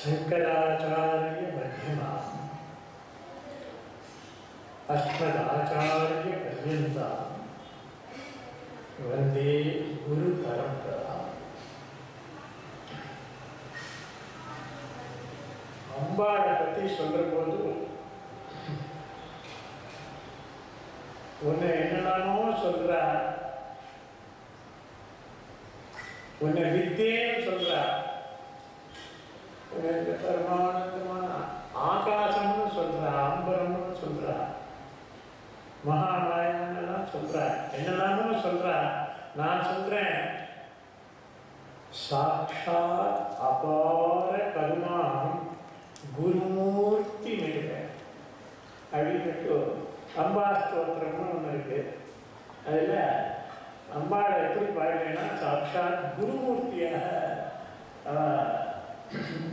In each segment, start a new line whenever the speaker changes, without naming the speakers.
शंकराचार्य मध्यमा अस्मदाचार्य पर्यंता वंदे गुरु परंपरा। अम्बाळை பத்தி சொல்ற போது உன்னை என்னென்னமோ சொல்றா, உன்னை வித்தேன்னு சொல்றா, பரமானந்தமான ஆகாசம்னு சொல்றா, அம்பரம்னு சொல்றா, மகாமாயெல்லாம் சொல்றா, என்னெல்லாமோ சொல்றா. நான் சொல்றேன் சாட்சாத் அபார கருணாம் குருமூர்த்தி நிறுவ அப்படின்ட்டு அம்பா ஸ்தோத்திரம்னு ஒன்று இருக்கு. அதில் அம்பாளை எப்படி பாடுறேன்னா சாட்சாத் குருமூர்த்தியாக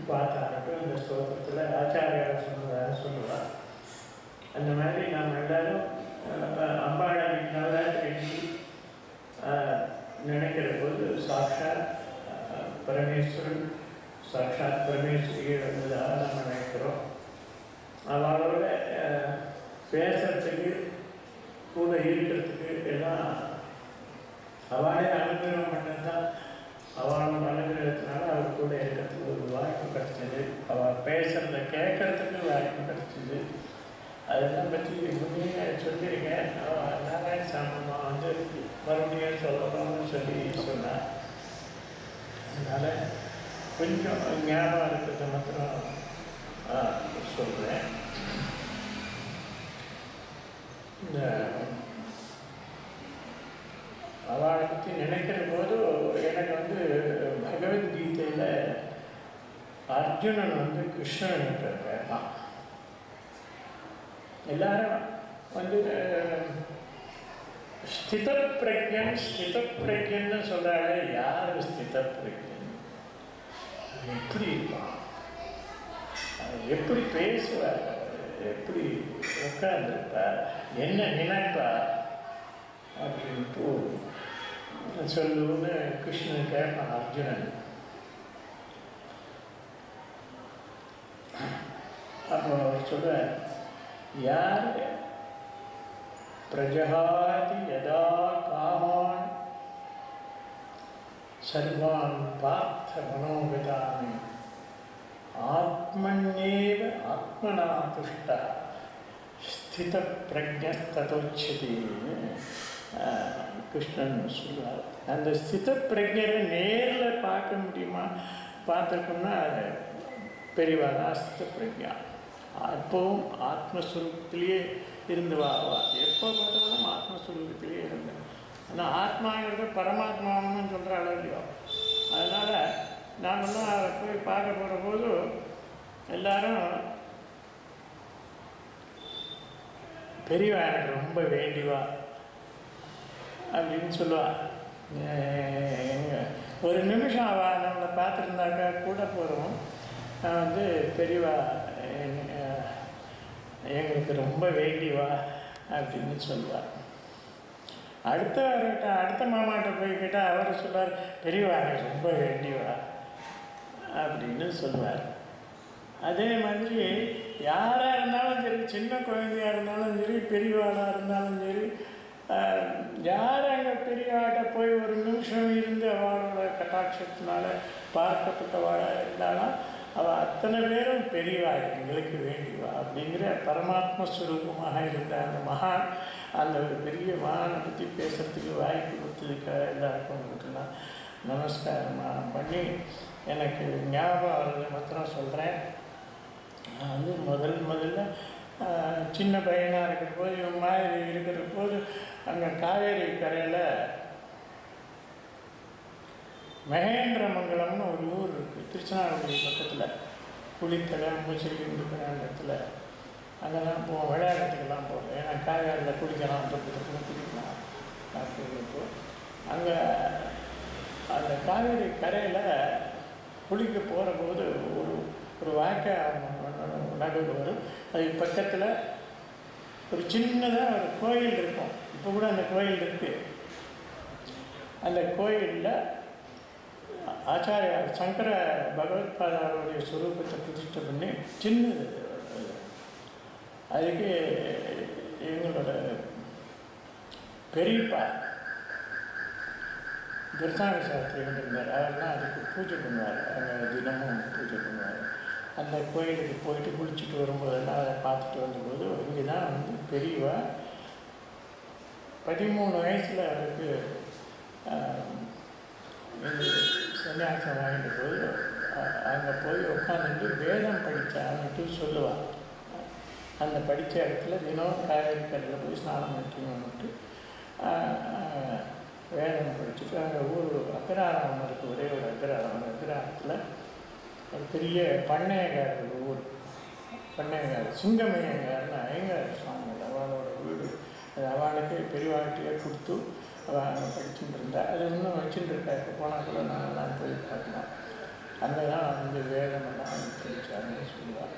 பார்த்தாங்க. இந்த ஸ்தோத்திரத்தில் ஆச்சாரியார் சொல்லுவார். அந்த மாதிரி நாம் எல்லாரும் அம்பாளை நவராத்திரி நினைக்கிற போது சாட்சாத் பரமேஸ்வரன் சாட்சாத் பரமேஸ்வரியை வந்ததாக நம்ம நினைக்கிறோம். அவளோட பேசுறதுக்கு கூட இருக்கிறதுக்கு எல்லாம் அவளே அனுகிரகம் பண்ணதான். அவளோட அனுகிரகத்தினால அவர் கூட இருக்கிறதுக்கு ஒரு வாய்ப்பு கிடைச்சிது. அவள் பேசுறத கேட்கறதுக்கு வாய்ப்பு கிடைச்சிது. அதெல்லாம் பற்றி முன்னே சொல்லியிருக்கேன். நாராயண சாமம்மா வந்து மறுபடியும் சொல்லணும்னு சொல்லி சொன்னார். அதனால் கொஞ்சம் ஞாபகம் இருக்கிறத மாத்திரம் சொல்கிறேன். இந்த அவளை பற்றி நினைக்கிற போது எனக்கு வந்து பகவத்கீதையில் அர்ஜுனன் வந்து கிருஷ்ணன் கேட்பான். எல்லாரும் வந்து ஸ்தித பிரஜன்னு சொல்கிறாங்க. யார் ஸ்தித பிரஜன்? எப்படி இருப்பான், எப்படி பேசுவார், எப்படி உட்கார்ந்துருப்பார், என்ன நினைப்பார் அப்படின்ட்டு சொல்லுன்னு கிருஷ்ணன் கேட்பான் அர்ஜுனன். அப்போ சொல்ற யார் பிரஜஹாதி யதா காமான் சர்வான் பார்த்த மனோகதாமி ஆத்மன்யேவ ஆத்மனா துஷ்டா ஸ்தித பிரஜ்ஞதோச்சதி கிருஷ்ணன் சொல்லுவார். அந்த ஸ்தித பிரஜரை நேரில் பார்க்க முடியுமா? பார்த்துக்கணும்னா பெரியவா தான் ஸ்தித பிரஜா. எப்பவும் ஆத்மஸ்வரூபத்திலேயே இருந்து வா. எப்போ பார்த்தாலும் ஆத்மஸ்வரூபத்திலேயே இருந்தேன். ஆனால் ஆத்மாங்கிறது பரமாத்மான்னு சொல்கிற அளவுலையோ. அதனால் நாமெல்லாம் அதை போய் பார்க்க போகிற போது எல்லாரும் பெரியவா எனக்கு ரொம்ப வேண்டிவா அப்படின்னு சொல்லுவாள். ஒரு நிமிஷம் அவள் நம்மளை பார்த்துருந்தாக்கா கூட போகிறோம். நான் வந்து பெரியவா எங்களுக்கு ரொம்ப வேண்டிவா அப்படின்னு சொல்லுவார். அடுத்த மாமாட்ட போய் கேட்டால் அவர் சொல்லுவார் பெரியவா எனக்கு ரொம்ப வேண்டிவா அப்படின்னு சொல்லுவார். அதே மாதிரி யாராக இருந்தாலும் சரி, சின்ன குழந்தையாக இருந்தாலும் சரி, பெரியவாளாக இருந்தாலும் சரி, யார் அங்கே பெரியவாட்ட போய் ஒரு நிமிஷம் இருந்து அவளோட கட்டாட்சத்தினால பார்க்கப்பட்டவாளாக இருந்தாலும் அவள் அத்தனை பேரும் பெரியவா எங்களுக்கு வேண்டிவா அப்படிங்கிற பரமாத்மஸ்வரூபமாக இருந்த அந்த மகான், அந்த ஒரு பெரிய மகானை பற்றி பேசுகிறதுக்கு வாய்ப்பு கொடுத்ததுக்கு எல்லாருக்கும் உங்களுக்கு நான் நமஸ்காரம் பண்ணி எனக்கு ஞாபகம் வர்றது மாத்திரம் சொல்கிறேன். நான் வந்து முதல்ல சின்ன பையனாக இருக்கிற போது இவன் மாதிரி இருக்கிற போது அங்கே காவேரி கரையில் மகேந்திரமங்கலம்னு ஒரு ஊர் இருக்குது, திருச்சினாப்பள்ளி பக்கத்தில். குளித்தலை மூச்சரிக்கை இருக்கிற இடத்துல அங்கே தான் போவோம், விளையாடுறதுக்கெல்லாம் போவோம். ஏன்னா காவேரியில் குளிக்கலாம், தொட்டு குளிக்கலாம் அப்படின்ட்டு. அங்கே அந்த காவேரி கரையில் குளிக்க போகிற போது ஒரு வாய்க்கால் நடுவு வரும். அதுக்கு பக்கத்தில் ஒரு சின்னதாக ஒரு கோயில் இருக்கும். இப்போ கூட அந்த கோயில் இருக்குது. அந்த கோயிலில் ஆச்சாரியா சங்கர பகவத்பாதாவுடைய ஸ்வரூபத்தை பிரதிஷ்டை பண்ணி சின்னது. அதுக்கு எங்களோட பெரியப்பா துர்சாமி சாஸ்திரி இருந்தார். அவர்லாம் அதுக்கு பூஜை பண்ணுவார். அங்கே தினமும் பூஜை பண்ணுவார். அந்த கோயிலுக்கு போயிட்டு குளிச்சுட்டு வரும்போதெல்லாம் அதை பார்த்துட்டு வந்தபோது இங்கே தான் வந்து பெரியவா 13 வயசில் அவருக்கு சன்னியாசம் வாங்கிட்டு போய் அங்கே போய் உட்காந்துட்டு வேதம் படித்தான்ட்டு சொல்லுவாள். அந்த படித்த இடத்துல தினம் காவேரி கரையில் போய் ஸ்நானம் பண்ணிட்டு வேதம் படிச்சுட்டு அங்கே ஊர் அக்ராரம் இருக்குது. ஒரே ஒரு அக்ராரம். அந்த அக்ராரத்தில் ஒரு பெரிய பண்ணையக்காரர் ஊர். பண்ணையக்காரர் சிங்கமையங்காரன்னு ஐயங்கார் சுவாமி அவளோட வீடு. அது அவளுக்கு பெரியவாழ்க்கையே கொடுத்து அவள் படிச்சுட்டு இருந்தா. அது இன்னும் வச்சுட்டு இருக்கா. இப்போ போனால் கூட நான் போய் பார்க்கலாம். அங்கே தான் வந்து வேதமெல்லாம் படித்தாருன்னு சொல்லுவாள்.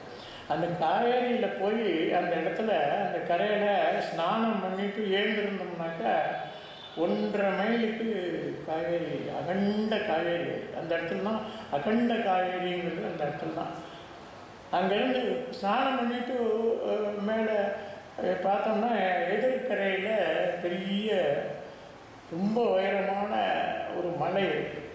அந்த காவேரியில் போய் அந்த இடத்துல அந்த கரையில் ஸ்நானம் பண்ணிட்டு ஏந்திருந்தோம்னாக்கா 1.5 மைலுக்கு காவேரி, அகண்ட காவேரி. அந்த இடத்துல தான் அகண்ட காவேரிங்கிறது அந்த இடத்துல தான். அங்கேருந்து ஸ்நானம் பண்ணிட்டு மேலே பார்த்தோம்னா எதிர்கரையில் பெரிய ரொம்ப உயரமான ஒரு மலை இருக்குது.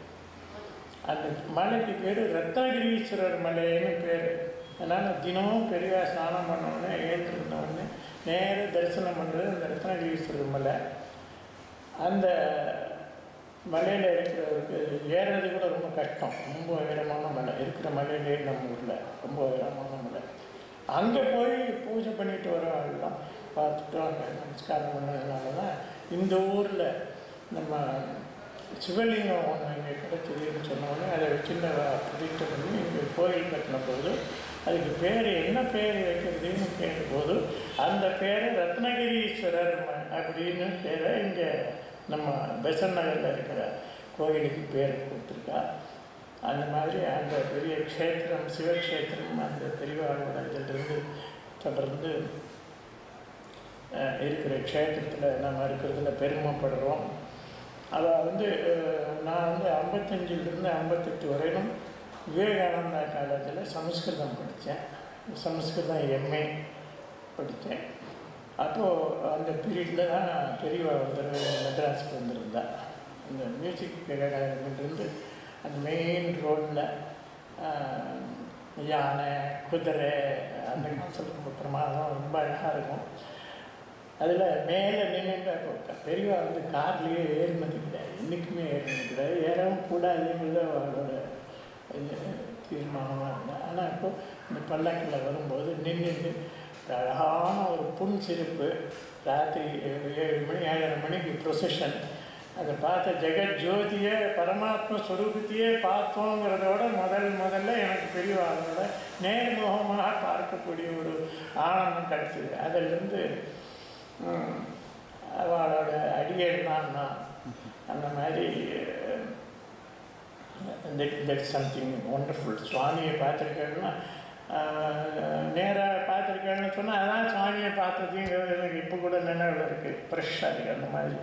அந்த மலைக்கு பேர் ரத்னகிரீஸ்வரர் மலைன்னு பேர். அதனால் தினமும் பெரியவா ஸ்நானம் பண்ணோடனே ஏற்றிருந்தோடனே நேர தரிசனம் பண்ணுறது அந்த ரத்னகிரீஸ்வரர் மலை. அந்த மலையில் இருக்கிறவருக்கு ஏறுறது கூட ரொம்ப கஷ்டம். ரொம்ப உயரமான மலை. இருக்கிற மலையிலே நம்ம ஊரில் ரொம்ப உயரமான மலை. அங்கே போய் பூஜை பண்ணிட்டு வரவெல்லாம் பார்த்துட்டு அங்கே நமஸ்காரம் பண்ணதுனால தான் இந்த ஊரில் நம்ம சிவலிங்கம் ஒன்று இங்கே கிடைச்சதுன்னு சொன்னோடனே அதை சின்ன பிரதிஷ்டை பண்ணி இங்கே கோயில் கட்டின போது அதுக்கு பேர் என்ன பேர் வைக்கிறதுன்னு கேட்டபோது அந்த பேரை ரத்னகிரீஸ்வரர் அப்படின்னு பேரை இங்கே நம்ம பெசன் நகரில் இருக்கிற கோயிலுக்கு பேர் கொடுத்துருக்கா. அந்த மாதிரி அந்த பெரிய க்ஷேத்திரம் சிவக்ஷேத்திரம் அந்த பெரியவாளோட இதிலிருந்து தொடர்ந்து இருக்கிற க்ஷேத்திரத்தில் நம்ம இருக்கிறதுல பெருமைப்படுறோம். அதை வந்து நான் வந்து 55லேருந்து 58 வரையிலும் விவேகானந்தா காலேஜில் சமஸ்கிருதம் படித்தேன். சமஸ்கிருதம் எம்ஏ படித்தேன். அப்போது அந்த பீரியடில் தான் பெரியவா வந்து மெட்ராஸுக்கு வந்திருந்தா. அந்த மியூசிக் அகாடமிலிருந்து அந்த மெயின் ரோட்டில் யானை குதிரை அந்த காலத்தில் ரொம்ப பிரமாதம் ரொம்ப அழகாக இருக்கும். அதில் மேலே நின்றுட்டு பெரியவா வந்து கார்லேயே ஏறினது கிடையாது. இன்றைக்குமே ஏறினது கிடையாது. ஏறவும் கூடாதுங்கிறது அவளோட தீர்மானமாக இருந்தேன். ஆனால் இப்போது இந்த பல்லாக்கில் வரும்போது நின்று அழகான ஒரு புன் சிரிப்பு. ராத்திரி 7 மணி 7:30 மணிக்கு ப்ரொசஷன். அதை பார்த்த ஜெகத் ஜோதியை பரமாத்ம ஸ்வரூபத்தையே பார்த்தோங்கிறதோட முதல்ல எனக்கு பெரியவாளோட நேர்முகமாக பார்க்கக்கூடிய ஒரு ஆனந்தம் கிடச்சிது. அதிலிருந்து அவளோட அடியேன் தான் அந்த மாதிரி தட் சம்திங் ஒண்டர்ஃபுல். சுவாமியை பார்த்துருக்கேன்னா நேராக பார்த்துருக்கேன்னு சொன்னால் அதான் சுவாமியை பார்த்ததுங்கிறது எனக்கு இப்போ கூட நினைவில் இருக்குது. ஃப்ரெஷ்ஷாக இருக்குது அந்த மாதிரி.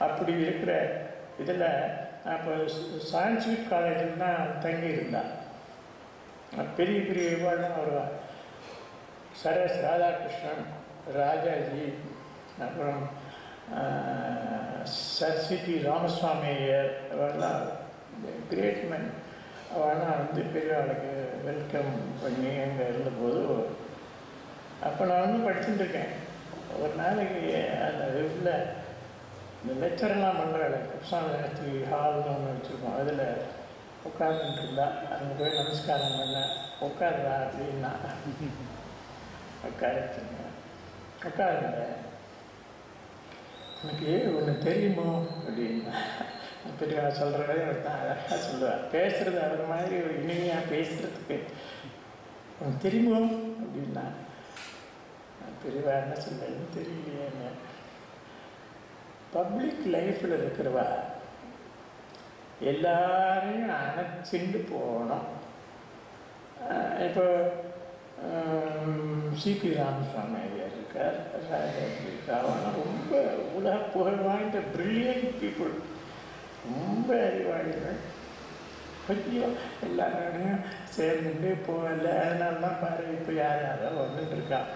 அப்படி இருக்கிற இதில் அப்போ சயின்டிஃபிக் காலேஜில் தான் தங்கியிருந்தான். பெரிய பெரிய இவாள்லாம் வருவாள். சரஸ் ராதாகிருஷ்ணன், ராஜாஜி, அப்புறம் சிபி ராமசுவாமி ஐயர் அவெல்லாம் கிரேட் மேன். அவெல்லாம் வந்து பெரியவாளுக்கு வெல்கம் பண்ணி அங்கே இருந்தபோது அப்போ நான் வந்து படிச்சுட்டுருக்கேன். ஒரு நாளைக்கு அந்த இதில் இந்த லெக்சரெல்லாம் பண்ணுறாள். கிருஷ்ணாலயத்தி ஹால்னு ஒன்று வச்சுருக்கோம். அதில் உட்காந்துட்டு இருந்தா. அங்கே போய் நமஸ்காரம் பண்ணேன். உட்காருடா அப்படின்னா உட்காருங்க. எனக்கு ஒன்று தெரியுமோ அப்படின்னா பெரிய சொல்கிறதே தான் அழகாக சொல்லுவாள். பேசுகிறது அவர் மாதிரி ஒரு இனிமையாக பேசுகிறதுக்கு உனக்கு தெரியுமோ அப்படின்னா பெரியவா என்ன சொல்கிறதுன்னு தெரியலையே. என்ன பப்ளிக் லைஃப்பில் இருக்கிறவா எல்லாரையும் அணைச்சிண்டு போகணும். இப்போ சிபி ராமசுவாமி ஐயர் இருக்கார், ராஜாஜி இருக்கார். அவனால் ரொம்ப உலக புகழ் வாய்ந்த பிரில்லியன்ட் பீப்புள், ரொம்ப அறிவாளிகள். கொஞ்சம் எல்லாரோடையும் சேர்ந்துட்டு போகல. அதனால தான் பாரு இப்போ யார் யாரோ வந்துட்டு இருக்கான்.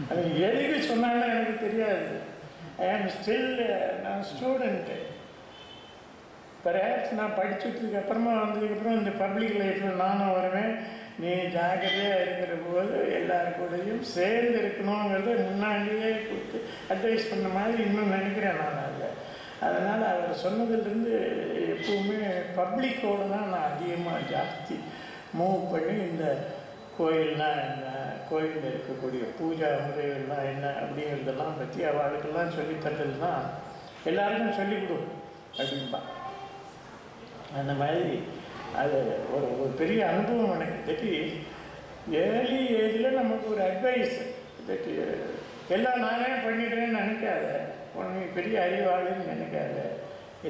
அது எதுக்கு சொன்னாலும் எனக்கு தெரியாது. ஐ ஆம் ஸ்டில் நான் ஸ்டூடெண்ட்டு. பர்ஹாப்ஸ் நான் படிச்சுட்டதுக்கு அப்புறமா வந்ததுக்கப்புறம் இந்த பப்ளிக் லைஃப்பில் நானும் வருவேன். நீ ஜாக்கிரதையாக இருக்கிற போது எல்லாருக்கூடையும் சேர்ந்து இருக்கணுங்கிறத முன்னாடியே கொடுத்து அட்வைஸ் பண்ண மாதிரி இன்னும் நினைக்கிறேன் நான் அதில். அதனால் அவர் சொன்னதுலேருந்து எப்பவுமே பப்ளிக்கோடு தான் நான் அதிகமாக ஜாஸ்தி மூவ் பண்ணி இந்த கோயில்னால் என்ன, கோயிலில் இருக்கக்கூடிய பூஜா முறைகள்லாம் என்ன அப்படிங்கிறதெல்லாம் பற்றி அவளுக்கெல்லாம் சொல்லித்தரது தான் எல்லாருக்கும் சொல்லிக் கொடு அப்படின்பா. அந்த மாதிரி அது ஒரு ஒரு பெரிய அனுபவம் எனக்கு. தட்டி ஏர்லி ஏஜில் நமக்கு ஒரு அட்வைஸ் தட்டி எல்லாம் நானே பண்ணிடுறேன்னு நினைக்காத, உனக்கு பெரிய அறிவாளுன்னு நினைக்காத,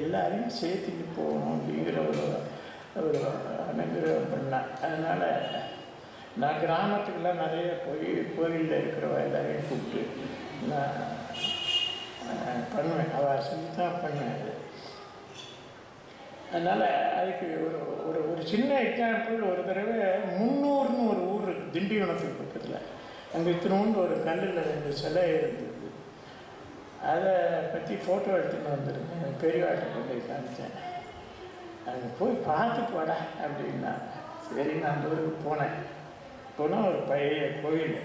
எல்லாரையும் சேர்த்துட்டு போகணும் அப்படிங்கிற ஒரு அனுகிரகம் பண்ணேன். அதனால் நான் கிராமத்துக்கெல்லாம் நிறைய போய் கோயிலில் இருக்கிறவ எல்லாரையும் கூப்பிட்டு நான் பண்ணுவேன். அவள் சொல்லி தான் பண்ணுவேன். அது அதனால் அதுக்கு ஒரு ஒரு ஒரு சின்ன எக்ஸாம்பிள். ஒரு தடவை 300ன்னு ஒரு ஊர் இருக்குது திண்டிவனத்துக்கு பக்கத்தில். அங்கே இத்தினோண்டு ஒரு கல்லில் 2 சிலை இருந்தது. அதை பற்றி ஃபோட்டோ எடுத்துன்னு வந்திருந்தேன். பெரியவாட்டை கொண்டு போய் காமிச்சேன். அங்கே போய் பார்த்துட்டு வாடா அப்படின்னா சரி நான் அந்த ஊருக்கு போனேன். போனால் ஒரு பழைய கோயில்.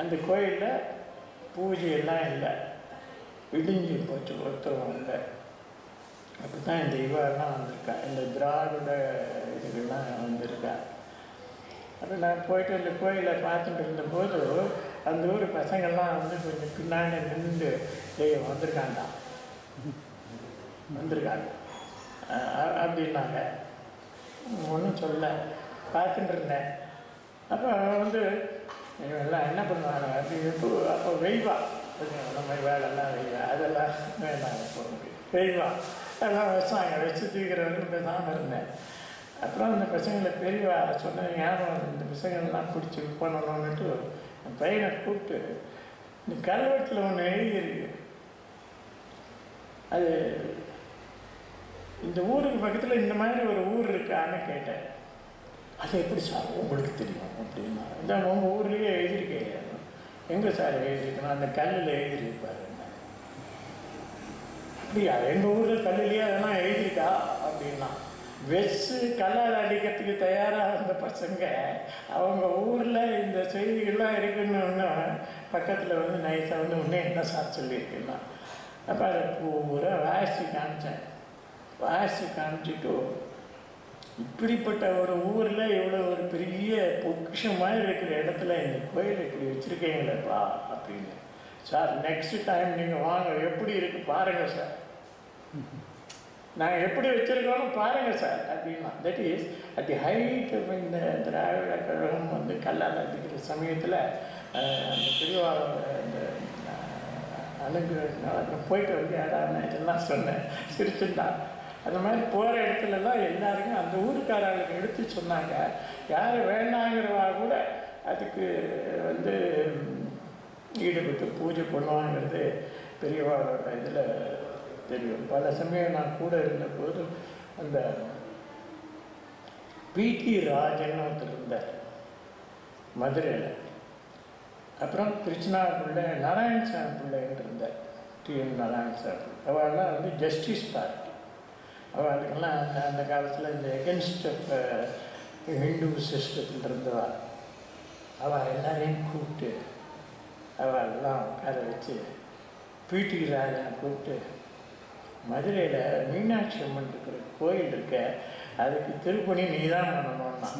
அந்த கோயிலில் பூஜையெல்லாம் இல்லை, இடிஞ்சு போச்சு, ஒருத்தரும் இல்லை. அப்போ தான் இந்த இவெல்லாம் வந்திருக்கா, இந்த திராவிட இதுக்கெல்லாம் வந்திருக்கா. அப்போ நான் போயிட்டு அந்த கோயிலை பார்த்துட்டு இருந்தபோது அந்த ஊர் பசங்கள்லாம் வந்து கொஞ்சம் பின்னாடி நின்று வந்திருக்காண்டா வந்திருக்காங்க அப்படின்னாங்க. ஒன்றும் சொல்ல பார்த்துட்டு இருந்தேன். அப்போ வந்து எல்லாம் என்ன பண்ணுவாங்க அப்படின்ட்டு அப்போ வெய்வா கொஞ்சம் நம்ம வேலைலாம் வெய்வா அதெல்லாம் வேண்டாங்க போக முடியும். வெய்வா எல்லாம் வச்சாங்க. வச்சு தூக்கிறவர்கள் பேசாமல் இருந்தேன். அப்புறம் அந்த பசங்களை பெரியவா சொன்ன ஞாபகம் இந்த பசங்கள்லாம் பிடிச்சி பண்ணணும்னுட்டு என் பையனை கூப்பிட்டு இந்த கல்வெட்டில் ஒன்று எழுதியிருக்கு. அது இந்த ஊருக்கு பக்கத்தில் இந்த மாதிரி ஒரு ஊர் இருக்கான்னு கேட்டேன். அது எப்படி சார் உங்களுக்கு தெரியும் அப்படின்னா, இதான் உங்கள் ஊர்லேயே எழுதியிருக்கேன். எங்கே சார் எழுதியிருக்கணும்? அந்த கல்லில் எழுதியிருப்பாரு. அப்படியா, எங்கள் ஊரில் கல்லிலேயே அதெல்லாம் எழுதியிருக்கா அப்படின்னா, வெச்சு கல்லால் அடிக்கிறதுக்கு தயாராக இருந்த பசங்க அவங்க ஊரில் இந்த செய்திகள்லாம் இருக்குன்னு பக்கத்தில் வந்து நைட்டாக வந்து இன்னும் என்ன சார் சொல்லியிருக்குன்னா, அப்போ அதை பூரா வாசி காமிச்சேன். வாசி காமிச்சிட்டு இப்படிப்பட்ட ஒரு ஊரில் இவ்வளோ ஒரு பெரிய பொக்கிஷம் மாதிரி இருக்கிற இடத்துல இந்த கோயில் இப்படி வச்சுருக்கீங்களேப்பா அப்படின்னு. சார் நெக்ஸ்ட் டைம் நீங்கள் வாங்க, எப்படி இருக்குது பாருங்கள் சார், நாங்கள் எப்படி வச்சுருக்கோன்னு பாருங்கள் சார் அப்படின்னா. That is at the height இந்த திராவிட கழகம் வந்து கல்லால் அடிக்கிற சமயத்தில் அந்த திருவாரூர் இந்த அனுகிரகம் போயிட்டு வந்து யாரான இதெல்லாம் சொன்னேன், சிரிச்சுட்டான். அந்த மாதிரி போகிற இடத்துலலாம் எல்லாருக்கும் அந்த ஊருக்காரர்களுக்கு எடுத்து சொன்னாங்க. யார் வேண்டாங்கிறவா கூட அதுக்கு வந்து ஈடுபட்டு பூஜை பண்ணுவாங்கிறது பெரியவாளோட இதில் தெரியும். பல சமயம் நான் கூட இருந்தபோது அந்த பிடி ராஜன் ஒருத்தர் இருந்தார் மதுரையில். அப்புறம் கிருஷ்ணாபுள்ள நாராயணசாமி பிள்ளைன்னு இருந்தார், டிஎம் நாராயணசாமி. அவெல்லாம் வந்து ஜஸ்டிஸ் பார்ட்டி. அவளுக்கெல்லாம் அந்த காலத்தில் இந்த எகென்ஸ்ட் ஆஃப் ஹிந்து சிஸ்டத்தில் இருந்தவா. அவள் எல்லாரையும் கூப்பிட்டு அவள் எல்லாம் உட்கார வச்சு பிடி ராஜனை கூப்பிட்டு மதுரையில் மீனாட்சி அம்மன் இருக்கிற கோயில் இருக்க, அதுக்கு திருப்பணி நீ தான் பண்ணணும்னா.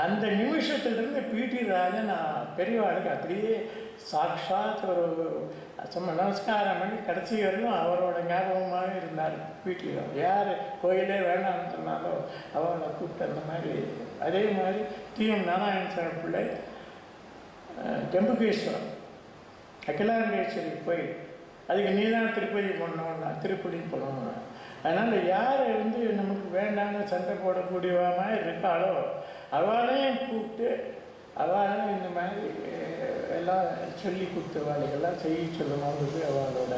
அந்த நிமிஷத்துலேருந்து பிடி ராஜன் பெரியவாளுக்கு அப்படியே சாட்சாத் ஒரு நமஸ்காரம் பண்ணி கடைசி வரைக்கும் அவரோட ஞாபகமாக இருந்தார். பிடி யார் கோயிலே வேணாம்னு சொன்னாலும் அவளை கூப்பிட்டு அந்த மாதிரி. அதே மாதிரி டிஎம் நாராயணசாமி பிள்ளை ஜம்புகேஸ்வரம் அகிலாண்டேஸ்வரி கோயில், அதுக்கு நீ தான் திருப்பதி பண்ணணும்னா, திருப்பதி பண்ணணும்னா. அதனால் யார் வந்து நமக்கு வேண்டாம்னு சண்டை போடக்கூடியவா மாதிரி இருக்காளோ அவளையும் கூப்பிட்டு அவளும் இந்த மாதிரி எல்லாம் சொல்லி கொடுத்த வேலைகள்லாம் செய்ய சொல்லணுன்றது அவளோட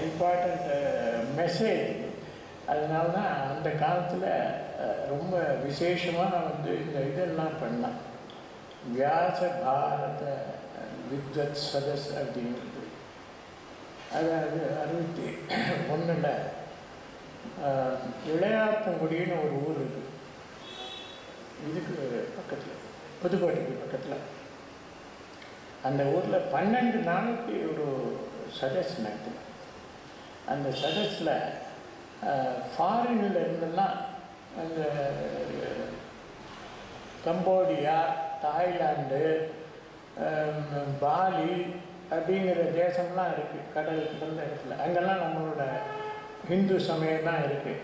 இம்பார்ட்டண்ட் மெசேஜ். அதனால தான் அந்த காலத்தில் ரொம்ப விசேஷமாக வந்து இந்த இதெல்லாம் பண்ணான். வியாச பாரத வித்வத் சதஸ் அப்படிங்கிறது. அதாவது 61 இளையாத்தங்குடின்னு ஒரு ஊர் இருக்குது. இதுக்கு பக்கத்தில், புதுக்கோட்டைக்கு பக்கத்தில். அந்த ஊரில் 12 நாளைக்கு ஒரு சதஸ் நடத்தும். அந்த சதஸில் ஃபாரினில் இருந்தெல்லாம் அந்த கம்போடியா, தாய்லாந்து, பாலி அப்படிங்கிற தேசம்லாம் இருக்குது. கடல் கடந்த இடத்துல அங்கெல்லாம் நம்மளோட ஹிந்து சமயம் தான் இருக்குது.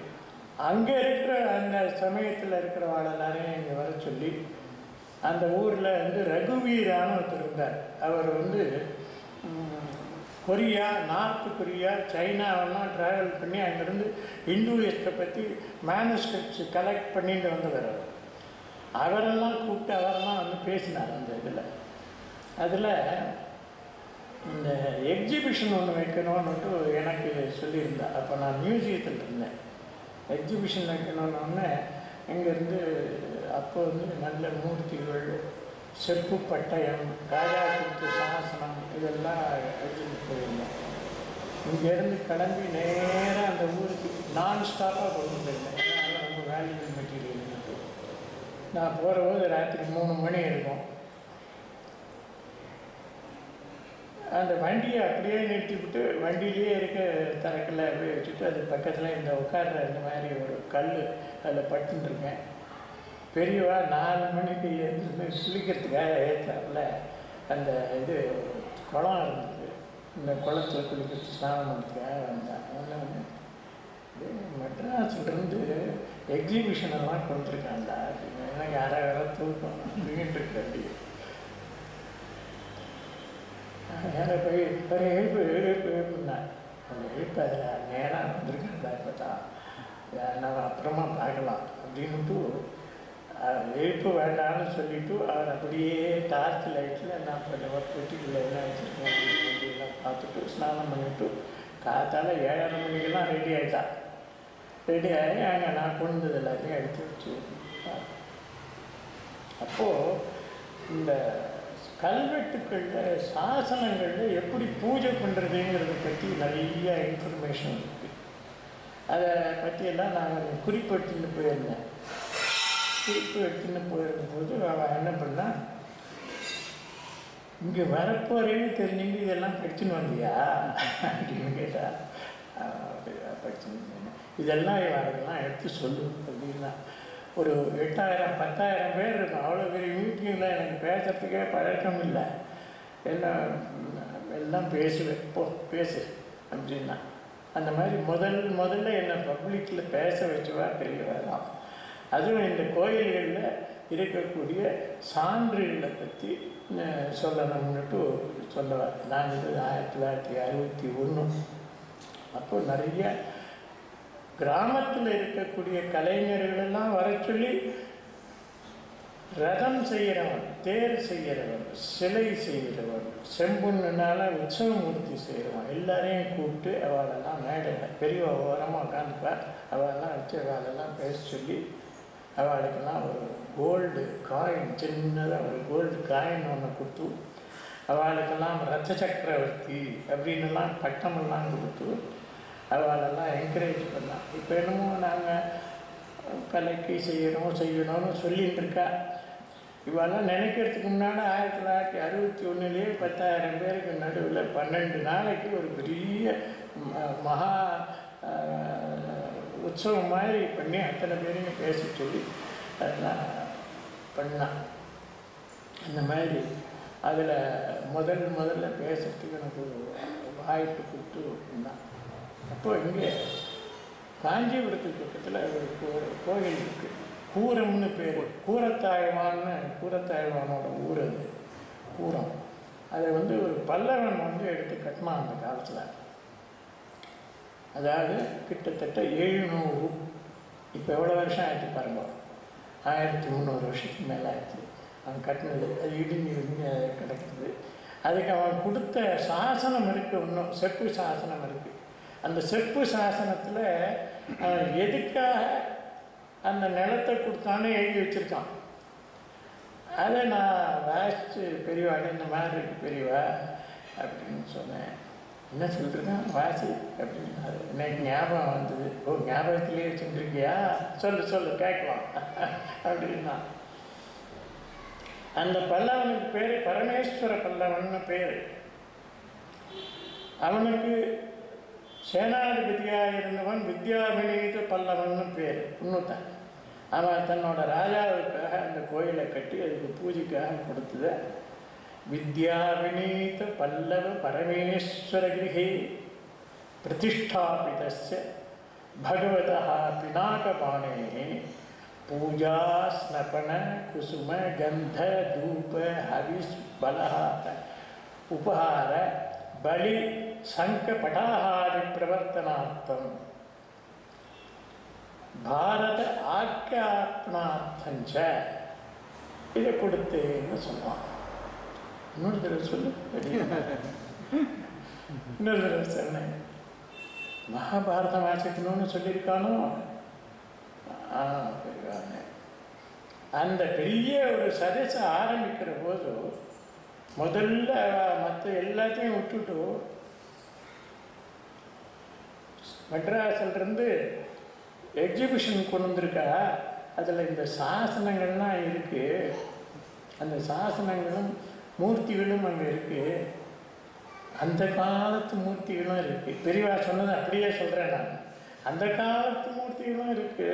அங்கே இருக்கிற அந்த சமயத்தில் இருக்கிறவாள் எல்லாரையும் இங்கே வர சொல்லி, அந்த ஊரில் வந்து ரகுவீரான்னு ஒருத்தர் இருந்தார். அவர் வந்து கொரியா, நார்த்து கொரியா, சைனாவெல்லாம் ட்ராவல் பண்ணி அங்கேருந்து ஹிந்துயிஸ்ட்டை பற்றி மேனுஸ்கிரிப்ட்ஸ் கலெக்ட் பண்ணிட்டு வந்தவர். அவரெல்லாம் கூப்பிட்டு அவரெல்லாம் வந்து பேசினார் அந்த இதில். அதில் இந்த எக்ஸிபிஷன் ஒன்று வைக்கணும்னுட்டு எனக்கு சொல்லியிருந்தேன். அப்போ நான் மியூசியத்தில் இருந்தேன். எக்ஸிபிஷன் வைக்கணுன்னொன்னே இங்கேருந்து அப்போ வந்து நல்ல மூர்த்திகள், செப்பு பட்டயம், ராஜா கொடுத்த சாசனம் இதெல்லாம் எடுத்துகிட்டு போயிருந்தேன். இங்கேருந்து கிளம்பி நேராக அந்த ஊருக்கு நான் ஸ்டாப்பாக கொண்டு போயிருந்தேன். ஏன்னா அதெல்லாம் ரொம்ப வேல்யூபிள் மெட்டீரியல்னுட்டு. நான் போகிறபோது ராத்திரி 3 மணி இருக்கும். அந்த வண்டியை அப்படியே நிறுத்திவிட்டு வண்டியிலே இருக்க தரக்கில் அப்படியே வச்சுட்டு அது பக்கத்தில் இந்த உட்கார்ற இந்த மாதிரி ஒரு கல் அதில் படுத்துட்டுருக்கேன். பெரியவா 4 மணிக்கு எழுந்து குளிக்கிறதுக்காக ஏற்றாப்புல அந்த இது குளம் இருந்தது. இந்த குளத்தில் குளிக்கிறது ஸ்நானம் பண்ணுறதுக்காக வந்தேன். அதெல்லாம் மெட்ராஸ்லேருந்து எக்ஸிபிஷனெல்லாம் கொடுத்துருக்காண்டா அப்படின்னு எனக்கு அரை தூக்கம் அப்படின்ட்டு இருக்கு. அப்படி நேராக போய் ஒரு எழுப்புனா அந்த எழுப்பு அதில் நேராக வந்திருக்காண்டா. இப்போ தான் நம்ம அப்புறமா பார்க்கலாம் அப்படின்ட்டு எழுப்பு வேண்டாம்னு சொல்லிவிட்டு அவர் அப்படியே டார்ச் லைட்டில் நான் பண்ணுவேன். பெட்டிக்குள்ளே என்ன வச்சுருக்கேன் அப்படின்லாம் பார்த்துட்டு ஸ்நானம் பண்ணிவிட்டு காத்தால் 7:30 மணிக்கெல்லாம் ரெடி ஆகிட்டான். ரெடி ஆகி அங்கே நான் கொண்டது எல்லாத்தையும் எடுத்து வச்சு. அப்போது இந்த கல்வெட்டுக்களில், சாசனங்களில் எப்படி பூஜை பண்ணுறதுங்கிறத பற்றி நிறைய இன்ஃபர்மேஷன் இருக்குது. அதை பற்றியெல்லாம் நான் குறிப்பு எடுத்துன்னு போயிருந்தேன். குறிப்பு எடுத்துன்னு போயிருக்கும்போது அவன் என்ன பண்ணால், இங்கே வரப்போறேன்னு தெரிஞ்சுங்க இதெல்லாம் படிச்சுன்னு வந்தியா அப்படின்னு கேட்டால், படிச்சுன்னு இதெல்லாம் இவரெல்லாம் எடுத்து சொல்லு அப்படின்னா. ஒரு 8000 10,000 பேர் இருக்கும். அவ்வளோ பெரிய மீட்டிங்கில் எனக்கு பேசுகிறதுக்கே பழக்கம் இல்லை. எல்லாம் பேசுவேன். பேசு அப்படின்னா. அந்த மாதிரி முதல்ல என்னை பப்ளிக்கில் பேச வச்சுவா பெரியவா தான். அதுவும் இந்த கோயில்களில் இருக்கக்கூடிய சான்றுகளை பற்றி சொல்லணும்னுட்டு சொல்லுவார். நான் இது 1961. அப்போது நிறைய கிராமத்தில் இருக்கக்கூடிய கலைஞர்களெல்லாம் வர சொல்லி ரதம் செய்கிறவன், தேர் செய்கிறவன், சிலை செய்கிறவன், செம்பொண்ணுனால உற்சவமூர்த்தி செய்கிறவன் எல்லாரையும் கூப்பிட்டு அவளெல்லாம் மேடையில் பெரிய ஓரமாக உட்காந்துப்பார். அவளெல்லாம் வச்சு அவளெல்லாம் பேச சொல்லி அவளுக்கெல்லாம் ஒரு கோல்டு காயின், சின்னதாக ஒரு கோல்டு காயின் ஒன்று கொடுத்து அவளுக்கெல்லாம் ரத்த சக்கரவர்த்தி அப்படின்னுலாம் பட்டமெல்லாம் கொடுத்து அவளெல்லாம் என்கரேஜ் பண்ணான். இப்போ என்னமோ நாங்கள் கலைக்கு செய்யணும்னு சொல்லிகிட்டு இருக்கா. இவெல்லாம் நினைக்கிறதுக்கு முன்னாடி 1961 10,000 பேருக்கு நடுவில் 12 நாளைக்கு ஒரு பெரிய மகா உற்சவம் மாதிரி பண்ணி அத்தனை பேரையும் பேச சொல்லி அதெல்லாம் பண்ணான். அந்த மாதிரி அதில் முதல்ல பேசுறதுக்கு எனக்கு ஒரு வாய்ப்பு கொடுத்து இருந்தான். அப்போது இங்கே காஞ்சிபுரத்துக்கு பக்கத்தில் ஒரு கோயில் இருக்குது. கூரம்னு பேர். கூரத்தாழ்வானோட ஊர் அது கூரம். அதை வந்து ஒரு பல்லவன் வந்து எடுத்து கட்டினான் அந்த காலத்தில். அதாவது கிட்டத்தட்ட 700, இப்போ எவ்வளோ வருஷம் ஆயிடுச்சு பாருங்க, 1300 வருஷத்துக்கு மேலே ஆயிடுச்சு அவன் கட்டினது. அது இடிஞ்சு கிடக்குது. அதுக்கு அவன் கொடுத்த சாசனம் இருக்குது, இன்னும் செப்பு சாசனம் இருக்குது. அந்த செப்பு சாசனத்தில் அவன் எதுக்காக அந்த நிலத்தை கொடுத்தான்னு எழுதி வச்சுருக்கான். அதை நான் வாசித்து பெரியவாடு இந்த மாதிரி இருக்கு பெரியவா அப்படின்னு சொன்னேன். என்ன சொல்லிருக்கான் வாசி அப்படின்னு. அது எனக்கு ஞாபகம் வந்தது. ஓ, ஞாபகத்திலே வச்சுருக்கியா, சொல்லு கேட்கலாம் அப்படின்னா. அந்த பல்லவனுக்கு பேர் பரமேஸ்வர பல்லவன்னு பேர். அவனுக்கு சேனாதிபதியாக இருந்தவன் வித்யாபிநீத பல்லவன்னு பேர். இன்னொருத்தன் அவன் தன்னோட ராஜாவுக்காக அந்த கோயிலை கட்டி அதுக்கு பூஜைக்காக கொடுத்தது. வித்யாபிநீத பல்லவ பரமேஸ்வரகிரிஹே பிரதிஷ்டாபிதஸ்ய பகவதः பினாகபாணேः பூஜா ஸ்னபன குசும கந்த தூப ஹவிஸ் பலஹார உபஹார பலி சங்க படாஹாரி பிரவர்த்தனார்த்தம் பாரத ஆக்கியாபனார்த்தஞ்ச இதை கொடுத்தேன்னு சொல்லுவான். இன்னொரு தடவை சொல்லு. இன்னொரு தடவை சொன்னேன். மகாபாரதம் வாசிக்கணும்னு சொல்லியிருக்கானோ. அந்த பெரிய ஒரு சதஸை ஆரம்பிக்கிற போது முதல்ல மற்ற எல்லாத்தையும் விட்டுட்டு மெட்ராஸிலிருந்து எக்ஸிபிஷன் கொண்டு வந்திருக்கா. அதில் இந்த சாசனங்கள்லாம் இருக்குது. அந்த சாசனங்களும் மூர்த்திகளும் அங்கே இருக்குது. அந்த காலத்து மூர்த்திகளும் இருக்குது. பெரியவா சொன்னது அப்படியே சொல்கிறேன் நான். அந்த காலத்து மூர்த்திகளும் இருக்குது,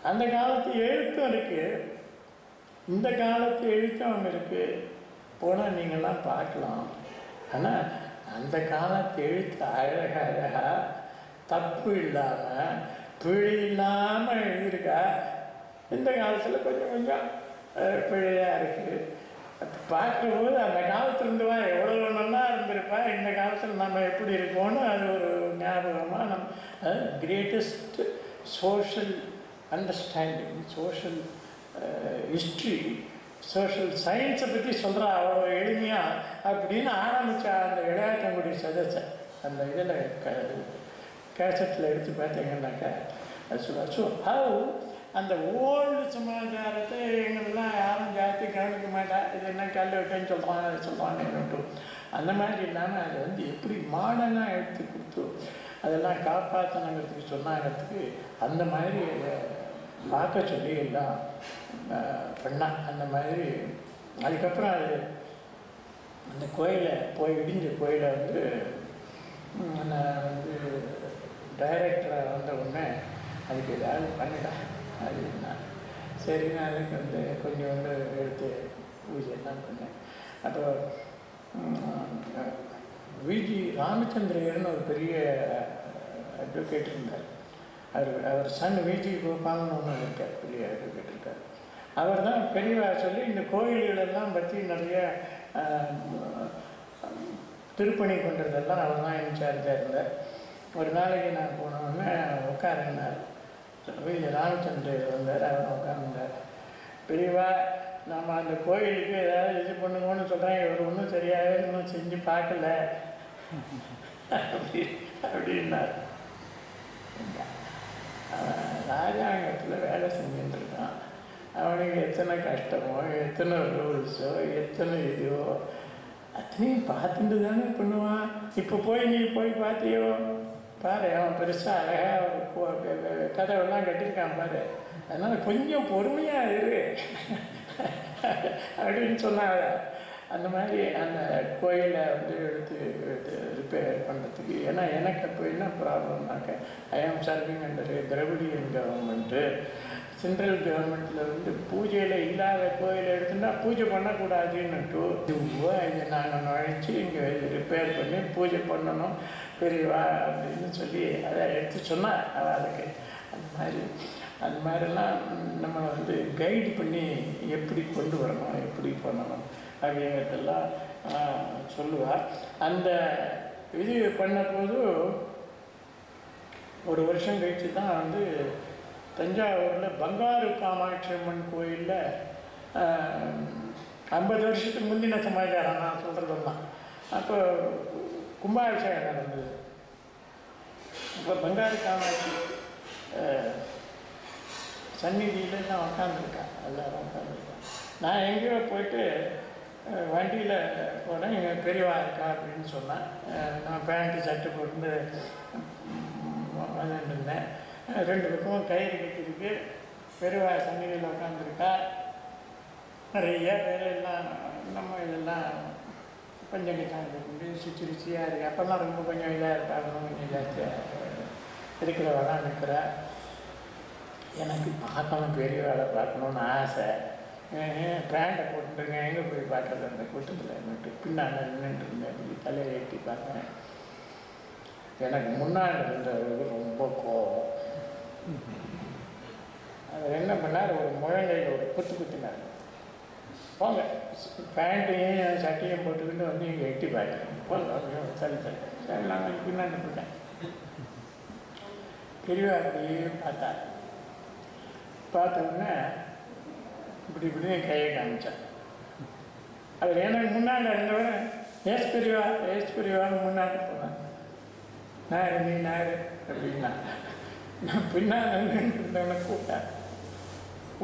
அந்த காலத்து எழுத்தும் இருக்குது, இந்த காலத்து எழுத்தும் அங்கே இருக்குது. போனால் நீங்கள்லாம் பார்க்கலாம். ஆனால் அந்த காலத்து எழுத்து அழகாக தப்பு இல்லாமல் பிழை இல்லாமல் எழுதியிருக்கா. இந்த காலத்தில் கொஞ்சம் பிழையாக இருக்குது. பார்க்கும்போது அந்த காலத்துலேருந்துவா எவ்வளோ நல்லா இருந்திருப்பா, இந்த காலத்தில் நம்ம எப்படி இருக்கோன்னு அது ஒரு ஞாபகமாக நம்ம greatest social understanding, social history, social சயின்ஸை பற்றி சொல்கிறா அவ்வளோ எளிமையாக அப்படின்னு ஆரம்பித்தா அந்த விளையாட்டங்குடி சதஸை. அந்த இதில் கேசட்டில் எடுத்து பார்த்தீங்கன்னாக்கா அது சொல்லுவா. ஸோ ஹவ் அந்த ஓல்டு சமாச்சாரத்தை எங்களெல்லாம் யாரும் ஜாஸ்தி கவனிக்க மாட்டா. இது என்ன கல் விட்டேன்னு சொல்கிறாங்க, அதை சொல்கிறாங்கன்னு. அந்த மாதிரி இல்லாமல் அதை வந்து எப்படி மாடர்னாக எடுத்து கொடுத்து அதெல்லாம் காப்பாற்றணுங்கிறதுக்கு சொன்னாங்கிறதுக்கு அந்த மாதிரி அதை பார்க்க சொல்லி எல்லாம் பண்ணான். அந்த மாதிரி அதுக்கப்புறம் அது அந்த கோயிலை இடிஞ்ச கோயிலை வந்து நான் வந்து டைரக்டராக வந்த உடனே அதுக்கு ஏதாவது பண்ணிட்டேன் அப்படின்னா சரி. நான் அதுக்கு வந்து கொஞ்சோண்டு எடுத்து பூஜையெல்லாம் பண்ணேன். அப்போ விஜி ராமச்சந்திரன்னு ஒரு பெரிய அட்வொகேட் இருந்தார். அவர் சன் விஜி கோபால்னு ஒன்று இருக்கார், பெரிய அட்வொகேட் இருக்கார். அவர் தான் பெரியவா சொல்லி இந்த கோயில்களெல்லாம் பற்றி நிறைய திருப்பணி பண்ணுறதெல்லாம் அவர் தான் இன்சார்ஜாக இருந்தார். ஒரு நாளைக்கு நான் போனோடனே உட்காருன்னார். விஜய் ராமச்சந்திரர் வந்தார். அவர் உட்கார்ந்தார். பெரியவா, நம்ம அந்த கோயிலுக்கு ஏதாவது இது பண்ணுங்கன்னு சொல்கிறேன், இவர் ஒன்றும் சரியாகவே இன்னும் செஞ்சு பார்க்கல அப்படின்னார். ராஜாங்கத்தில் வேலை செஞ்சுட்டு இருக்கான். அவனுக்கு எத்தனை கஷ்டமோ, எத்தனை ரூல்ஸோ, எத்தனை இதுவோ அத்தனையும் பார்த்துட்டு தானே பண்ணுவான். இப்போ நீ போய் பார்த்தியோ பாரு, அவன் பெருசாக அழகாக ஒரு கதவெல்லாம் கட்டியிருக்கான் பாரு. அதனால் கொஞ்சம் பொறுமையாக இரு அப்படின்னு சொன்னாங்க. அந்த மாதிரி அந்த கோயிலை வந்து எடுத்து ரிப்பேர் பண்ணுறதுக்கு. ஏன்னா எனக்கு அப்போ என்ன ப்ராப்ளம்னாக்க, ஐ ஆம் serving under Dravidian government. Central கவர்மெண்ட்டில் வந்து பூஜையில் இல்லாத கோயிலை எடுத்துட்டா பூஜை பண்ணக்கூடாதுன்னுட்டு இதை நாங்கள் நுழைச்சி இங்கே ரிப்பேர் பண்ணி பூஜை பண்ணணும் பெரியவா அப்படின்னு சொல்லி அதை எடுத்து சொன்னால் அதுக்கு அந்த மாதிரிலாம் நம்மளை வந்து கைடு பண்ணி எப்படி கொண்டு வரணும், எப்படி பண்ணணும் அப்படிங்கிறதெல்லாம் சொல்லுவார். அந்த இது பண்ணபோது ஒரு வருஷம் கழித்து தான் வந்து தஞ்சாவூரில் பங்காரு காமாட்சி அம்மன் கோயிலில் 50 வருஷத்துக்கு முந்தின சமாச்சாரம் நான் சொல்கிறதெல்லாம். அப்போ கும்பாபிஷேகம் நடந்தது. இப்போ பங்காரு காமாட்சி சந்நிதியில் நான் உட்காந்துருக்கேன், எல்லோரும் உட்காந்துருக்கேன். நான் எங்கேயோ போயிட்டு வண்டியில் போனேன். எங்கள் பெரியவா இருக்கா அப்படின்னு சொன்னேன். நான் பேண்ட்டு சட்டை போட்டு வந்துட்டு இருந்தேன். 2 பக்கமும் கயிறு கட்டிருக்கு. பெரியவா சந்நிதியில் உட்காந்துருக்கா. நிறைய பேர் எல்லாம் நம்ம இதெல்லாம் கொஞ்சம் கிட்டாங்க கொண்டு சுச்சிருச்சியாக இருக்குது. அப்போல்லாம் ரொம்ப கொஞ்சம் இதாக இருப்பாங்க, கொஞ்சம் ஜாஸ்தியாக இருக்கிறவெல்லாம் இருக்கிறா. எனக்கு பார்க்கணும், பெரிய வேலை பார்க்கணுன்னு ஆசை. பேண்டை போட்டுருங்க, எங்கே போய் பார்க்குறது அந்த கூட்டத்தில் இருந்துட்டு பின்னாடி நின்றுட்டு இருந்தேன். தலையை எட்டி பார்க்குறேன். எனக்கு முன்னாடி இருந்தவர் ரொம்ப கோவம். அது என்ன பண்ணார், ஒரு முழங்கையில் ஒரு குத்தினார். போங்க, பேண்ட்டையும் சட்டையும் போட்டுக்கிட்டு வந்து இங்கே எட்டி பார்க்குறேன். போங்க தள்ளி சரி நாங்கள் பின்னாடி போட்டேன். பெரியவா அப்படியே பார்த்தோன்னே இப்படி இப்படின்னு கையை காமிச்சேன். அது எனக்கு முன்னாடி இருந்தவரை ஏஸ் பெரியவான்னு முன்னாடி போனேன். நார் நீ நார் அப்படின்னா நான் பின்னால் இருந்தவனை கூப்பிட்டேன்.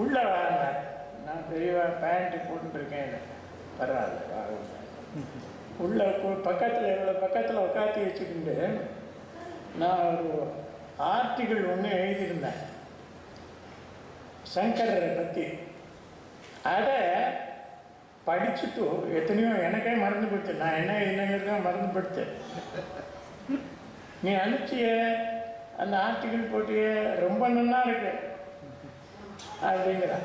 உள்ளே வாழ்ந்தேன். நான் பெரியவா பேண்ட்டு போட்டுருக்கேன். இல்லை பரவாயில்ல வாங்க. உள்ளே பக்கத்தில் உட்காத்தி வச்சுக்கிட்டு நான் ஒரு ஆர்டிக்கிள் ஒன்று எழுதியிருந்தேன் சங்கரரை பற்றி. அதை படிச்சுட்டு எத்தனையோ எனக்கே மறந்து போச்சு. நான் என்ன என்னங்கிறத மறந்து போடுத்து. நீ அனுப்பிச்சிய அந்த ஆர்டிக்கிள் போட்டிய ரொம்ப நல்லா இருக்கு அப்படிங்கிறா.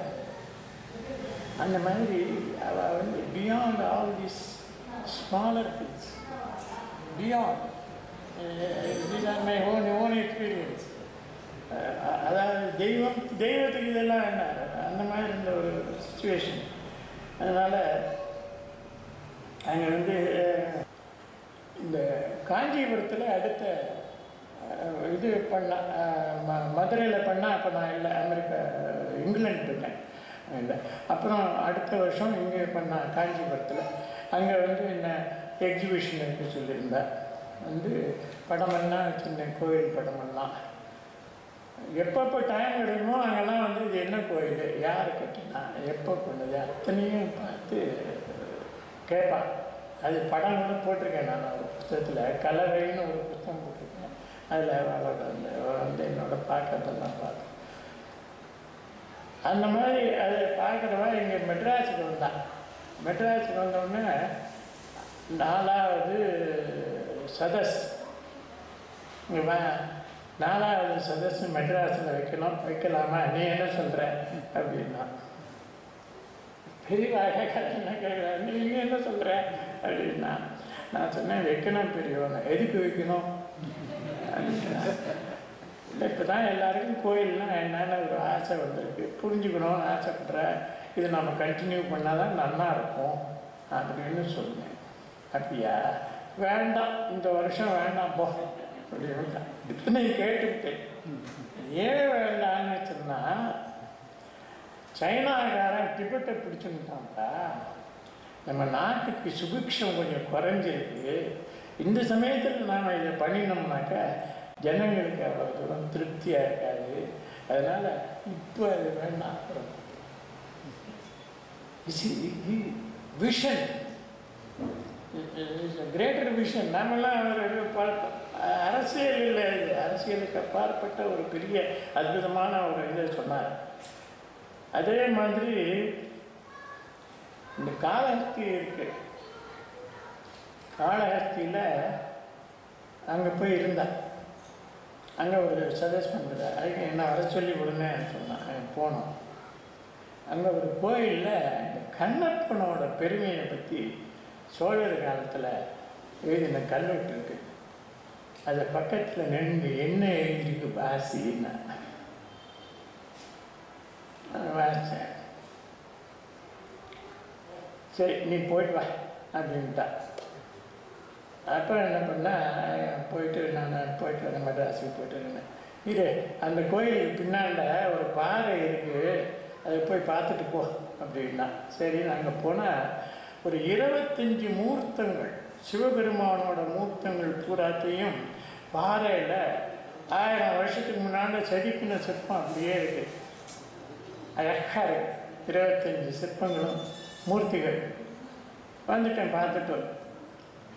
அந்த மாதிரி அவள் வந்து beyond all this smaller things, beyond these are my own experience. அதாவது தெய்வத்துக்கு இதெல்லாம் என்ன அந்த மாதிரி இருந்த ஒரு சுச்சுவேஷன். அதனால் அங்கே வந்து இந்த காஞ்சிபுரத்தில் அடுத்த இது பண்ணால் மதுரையில் பண்ணால் அப்போ நான் இல்லை, இங்கிலாந்து இருக்கேன் இல்லை. அப்புறம் அடுத்த வருஷம் இங்கே பண்ணால் காஞ்சிபுரத்தில். அங்கே வந்து என்ன எக்ஸிபிஷன் இருக்க சொல்லியிருந்தேன். வந்து படமெல்லாம் சின்ன கோயில் படமெல்லாம் எப்பப்போ டைம் எடுக்கணுமோ அங்கெல்லாம் வந்து இது என்ன கோயில், யார் கட்டினா, எப்போ கொண்டது அத்தனையும் பார்த்து கேட்பான். அது படம் கூட போட்டிருக்கேன் நான் ஒரு புத்தகத்தில், கலவைன்னு ஒரு புத்தகம் போட்டிருக்கேன். அதில் வந்து என்னோடய பார்க்கறதெல்லாம் பார்த்தேன். அந்த மாதிரி அதை பார்க்குறவா இங்கே மெட்ராஸுக்கு வந்தான். மெட்ராஸுக்கு வந்தோடனே 4வது சதஸ், இங்கே 4வது சதஸ் மெட்ராஸில் வைக்கலாமா, நீ என்ன சொல்கிற அப்படின்னா. பெரியவாக என்ன கேட்குறேன், நீ இங்கே என்ன சொல்கிற அப்படின்னா. நான் சொன்னேன் வைக்கணும் பெரியவனை. எதுக்கு வைக்கணும் அப்படின்னா, இல்லை இப்போ தான் எல்லாருக்கும் கோயில்னால் என்னென்ன ஒரு ஆசை வந்திருக்கு, புரிஞ்சுக்கணும்னு ஆசைப்படுற, இது நம்ம கண்டினியூ பண்ணால் தான் நல்லா இருக்கும் அப்படின்னு சொன்னேன். அப்படியா, வேண்டாம் இந்த வருஷம் வேண்டாம் போ அப்படின்னு இத்தனை கேட்டுக்கிட்டேன். ஏன் வேண்டான்னு சொன்னால், சைனாக்காரன் டிபெட்டை பிடிச்சுட்டான்ப்பா. நம்ம நாட்டுக்கு சுபிக்ஷம் கொஞ்சம் குறைஞ்சிருக்கு. இந்த சமயத்தில் நாம் இதை பண்ணினோம்னாக்கா ஜனங்களுக்கு அவ்வளோ தூரம் திருப்தியாக இருக்காது. அதனால் இப்போ அது வேண்டாம். அப்புறம் விஷன், கிரேட்டர் விஷன். நாமெல்லாம் அரசியல் இல்லை, இது அரசியலுக்கு அப்பாற்பட்ட ஒரு பெரிய அற்புதமான ஒரு இதை சொன்னார். அதே மாதிரி இந்த காளஹஸ்தி இருக்கு. காளஹஸ்தியில் அங்கே போய் இருந்தான். அங்கே ஒரு சஜஸ்ட் பண்ணுற அதுக்கு என்ன வர சொல்லி கொடுங்க சொன்னான். போனோம். அங்கே ஒரு கோயிலில் இந்த கண்ணப்பனோட பெருமையை பற்றி சோழர் காலத்தில் எழுதின கல்வெட்டு இருக்கு. அது பக்கத்தில் நின்று என்ன எழுதிருக்கு வாசின்னா வாசித்தேன். சரி நீ போயிட்டு வா அப்படின்ட்டா. அப்புறம் என்ன பண்ணால் போயிட்டு நான் போயிட்டு வரேன், மெட்ராஸுக்கு போயிட்டு இருந்தேன். இது அந்த கோயிலுக்கு பின்னால் ஒரு பாறை இருக்குது, அது போய் பார்த்துட்டு போ அப்படின்னா. சரி, நாங்கள் போனால் ஒரு 25 மூர்த்தங்கள், சிவபெருமானோட மூர்த்தங்கள் பூராத்தையும் பாறையில் 1000 வருஷத்துக்கு முன்னாடி செதுக்கின சிற்பம் அப்படியே இருக்குது. அழகாக இருக்கு. 25 சிற்பங்களும் மூர்த்திகள். வந்துட்டேன் பார்த்துட்டு.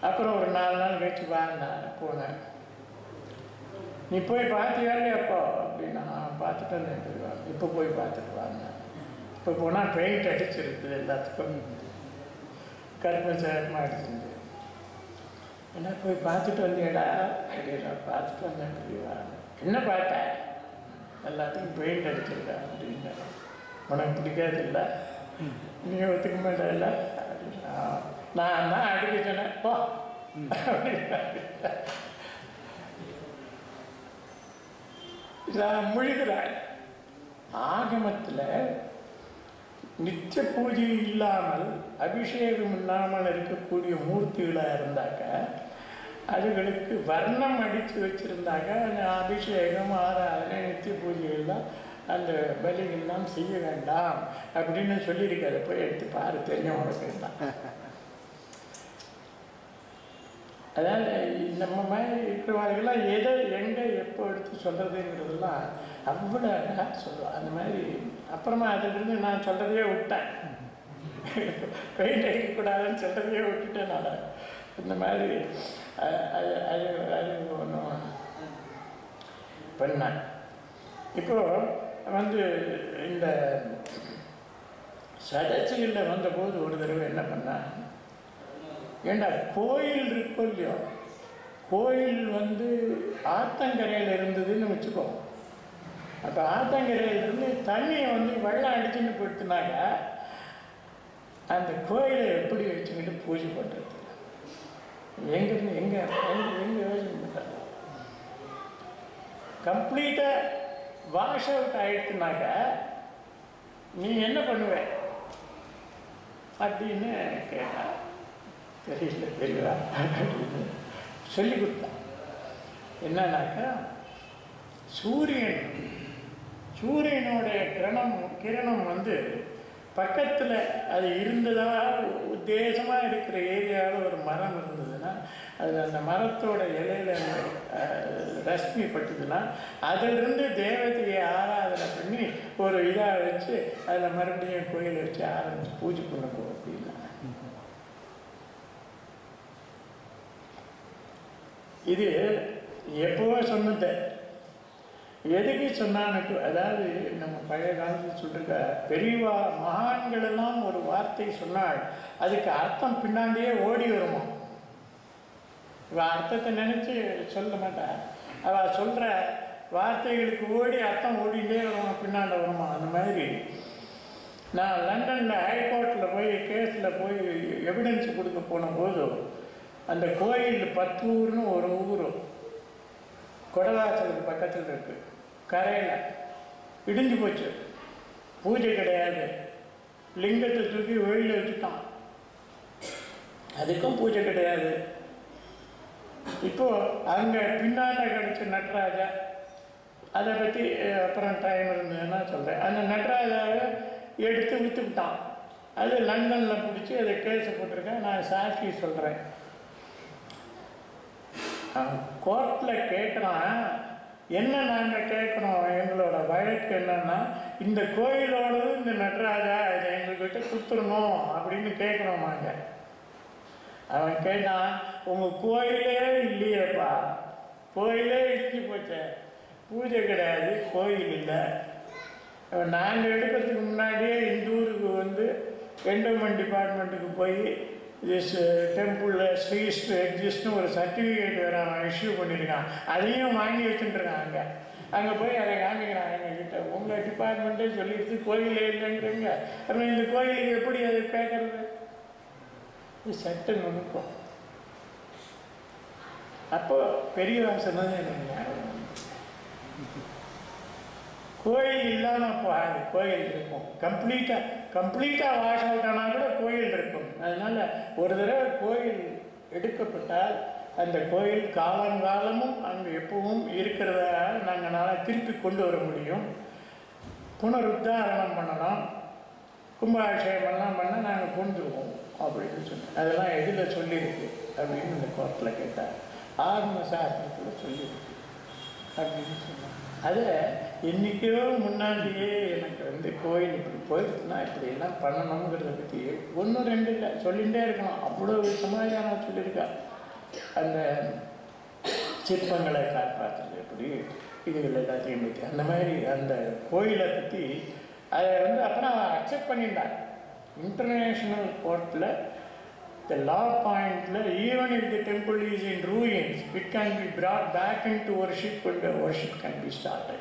அப்புறம் ஒரு 4 நாள் கழிச்சு வாங்க போனேன். நீ போய் பார்த்தியா அப்போ அப்படின்னா பார்த்துட்டு வந்துடுவாங்க. இப்போ போய் பார்த்துட்டு வாங்க. இப்போ போனால் பெயிண்ட் அடிச்சிருக்குது, எல்லாத்துக்கும் கருப்பு சேரமாக அடிச்சிருந்து. என்ன போய் பார்த்துட்டு வந்தியடா அப்படின்னா பார்த்துட்டு வந்தேன் பெரியவா. என்ன பார்த்தேன்? எல்லாத்துக்கும் பெயிண்ட் அடிச்சிருக்கா அப்படின்னா. உனக்கு பிடிக்காது இல்லை, நீ ஒத்துக்க மாட்டேல்ல அப்படின்னா. நான் தான் அடிக்க சொன்னேன் போ அப்படின்னா. நான் முழுகிறாள். ஆகமத்தில் நித்திய பூஜை இல்லாமல் அபிஷேகம் இல்லாமல் இருக்கக்கூடிய மூர்த்திகளாக இருந்தாக்க அதுகளுக்கு வர்ணம் அடித்து வச்சுருந்தாக்க அந்த அபிஷேகம் ஆராதனை நித்திய பூஜைகள்லாம் அந்த பலிகள்லாம் செய்ய வேண்டாம் அப்படின்னு சொல்லியிருக்காரு. போய் எடுத்து பாரு, தெரியும் உனக்கு தான். அதாவது நம்ம மாதிரி இருக்கிறவர்கள்லாம் எதை எங்கே எப்போ எடுத்து சொல்கிறதுங்கிறதுலாம் அவ்வளோ அழகாக சொல்லுவோம். அந்த மாதிரி அப்புறமா அதிலிருந்து நான் சொல்கிறதையே விட்டேன். பெயிண்ட் அடிக்கக்கூடாதுன்னு சொல்கிறதையே விட்டுட்டேன். நான் இந்த மாதிரி அது அது அது ஒன்று பண்ணேன். இப்போது இந்த சடச்சிகளில் வந்தபோது ஒரு தடவை என்ன பண்ணேன், ஏண்டா கோயில் இருக்கோ இல்லையோ, கோயில் ஆத்தங்கரையில் இருந்ததுன்னு வச்சுக்கோ. அப்போ ஆத்தங்கரையிலிருந்து தண்ணியை வெள்ளம் அடிச்சுன்னு போயிட்டுனாக்க அந்த கோயிலை எப்படி வச்சுக்கிட்டு பூஜை பண்ணுறது? எங்கேருந்து எங்கே யோசனை பண்ணுறாங்க? கம்ப்ளீட்டாக வாஷ் அவுட் ஆகிடுச்சுனாக்க நீ என்ன பண்ணுவ அப்படின்னு கேட்டா. தெரியல தெரியல அப்படின்னு சொல்லி கொடுத்தான். என்னன்னாக்கா சூரியனுடைய கிரணம் பக்கத்தில் அது இருந்ததாக உத்தேசமாக இருக்கிற ஏரியாவில் ஒரு மரம் இருந்ததுன்னா அது அந்த மரத்தோட இலையில ரஷ்மி பட்டுதுன்னா அதிலிருந்து தேவதையை ஆராதனை பண்ணி ஒரு இதாக வச்சு அதில் மறுபடியும் கோயிலை வச்சு ஆரம்பித்து பூஜை பண்ணப்போ அப்படின்னா. இது எப்போவோ சொன்னது. எதுக்கு சொன்னானுக்கு, அதாவது நம்ம பழைய காலத்தில் சொல்லிருக்க பெரியவா மகான்கள் எல்லாம் ஒரு வார்த்தை சொன்னால் அதுக்கு அர்த்தம் பின்னாண்டியே ஓடி வருமா. இவள் அர்த்தத்தை நினச்சி சொல்ல மாட்டாள். அவள் சொல்கிற வார்த்தைகளுக்கு ஓடி அர்த்தம் ஓடிட்டே வருமா, பின்னாண்ட வருமா. அந்த மாதிரி நான் லண்டனில் ஹைகோர்ட்டில் போய் கேஸில் போய் எவிடன்ஸ் கொடுக்க போன போது அந்த கோயில் பத்தூர்னு ஒரு ஊர் கொடவாசலுக்கு பக்கத்தில் இருக்குது. கரையில் இடிஞ்சு போச்சு, பூஜை கிடையாது, லிங்கத்தை தூக்கி வெளியில் வச்சுட்டான், அதுக்கும் பூஜை கிடையாது. இப்போது அங்கே பின்னாண்ட கிடச்ச நடராஜா, அதை பற்றி அப்புறம் டைம் இருந்ததுன்னா சொல்கிறேன். அந்த நடராஜாவை எடுத்து விற்றுவிட்டான். அது லண்டனில் பிடிச்சி அதை கேஸை போட்டிருக்கேன். நான் சாட்சி சொல்கிறேன். கோர்ட்டில் கேட்குறான், என்ன நாங்கள் கேட்குறோம், எங்களோட வழக்கு என்னன்னா இந்த கோயிலோடு இந்த நடராஜா இதை எங்கள்கிட்ட கொடுத்துடணும் அப்படின்னு கேட்குறோமாங்க. அவன் கேட்டான், உங்கள் கோயிலே இல்லையேப்பா, கோயிலே இடிஞ்சு போச்சே, பூஜை கிடையாது, கோயில் இல்லை. நாங்கள் எடுக்கிறதுக்கு முன்னாடியே இந்த ஊருக்கு என்டோமெண்ட் டிபார்ட்மெண்ட்டுக்கு போய் திஸ் டெம்பிளில் ஸ்ரீஸ் எக்ஸிஸ்ட்னு ஒரு சர்டிஃபிகேட் வேறு அவன் இஷ்யூ பண்ணியிருக்கான். அதையும் வாங்கி வச்சுட்டுருக்கான். அங்கே போய் அதை காமிக்கிறான் எங்ககிட்ட. உங்கள் டிபார்ட்மெண்ட்டே சொல்லிடுச்சு கோயிலே இல்லைங்கிறீங்க, அப்புறம் இந்த கோயிலுக்கு எப்படி அதை கேட்கறது? இது சட்ட நுணுக்கம். அப்போது பெரியவா சொன்னது எனக்கு கோயில் இல்லாமல் போகாது, கோயில் இருக்கும். கம்ப்ளீட்டாக வாஷ் அவுட் ஆனால் கூட கோயில் இருக்கும். அதனால் ஒரு தடவை கோயில் எடுக்கப்பட்டால் அந்த கோயில் காலங்காலமும் அங்கே எப்பவும் இருக்கிறத நாங்கள் திருப்பி கொண்டு வர முடியும். புனருத்தாரணம் பண்ணலாம். கும்பாபிஷேகமெல்லாம் பண்ணால் நாங்கள் கொண்டுருவோம் அப்படின்னு சொன்னேன். அதெல்லாம் எதில் சொல்லியிருக்கு அப்படின்னு இந்த கோர்ட்டில் கேட்டார். ஆகம சாஸ்திரத்தில் சொல்லியிருக்கு அப்படின்னு சொன்னாங்க. அதை என்றைக்கோ முன்னாடியே எனக்கு கோயில் இப்படி போயிருக்குன்னா இப்படியெல்லாம் பண்ணணுங்கிறத பற்றி ஒன்று ரெண்டு இல்லை சொல்லிகிட்டே இருக்கலாம். அவ்வளோ சமாதானம் சொல்லியிருக்கா. அந்த சிற்பங்களை காப்பாற்றுறது எப்படி இதுகள் எல்லாத்தையும் பற்றி அந்த மாதிரி அந்த கோயிலை பற்றி அதை அப்புறம் அக்செப்ட் பண்ணிட்டான். இன்டர்நேஷ்னல் கோர்ட்டில் the law point, even if the temple is in ruins, it can be brought back into worship and the worship can be started.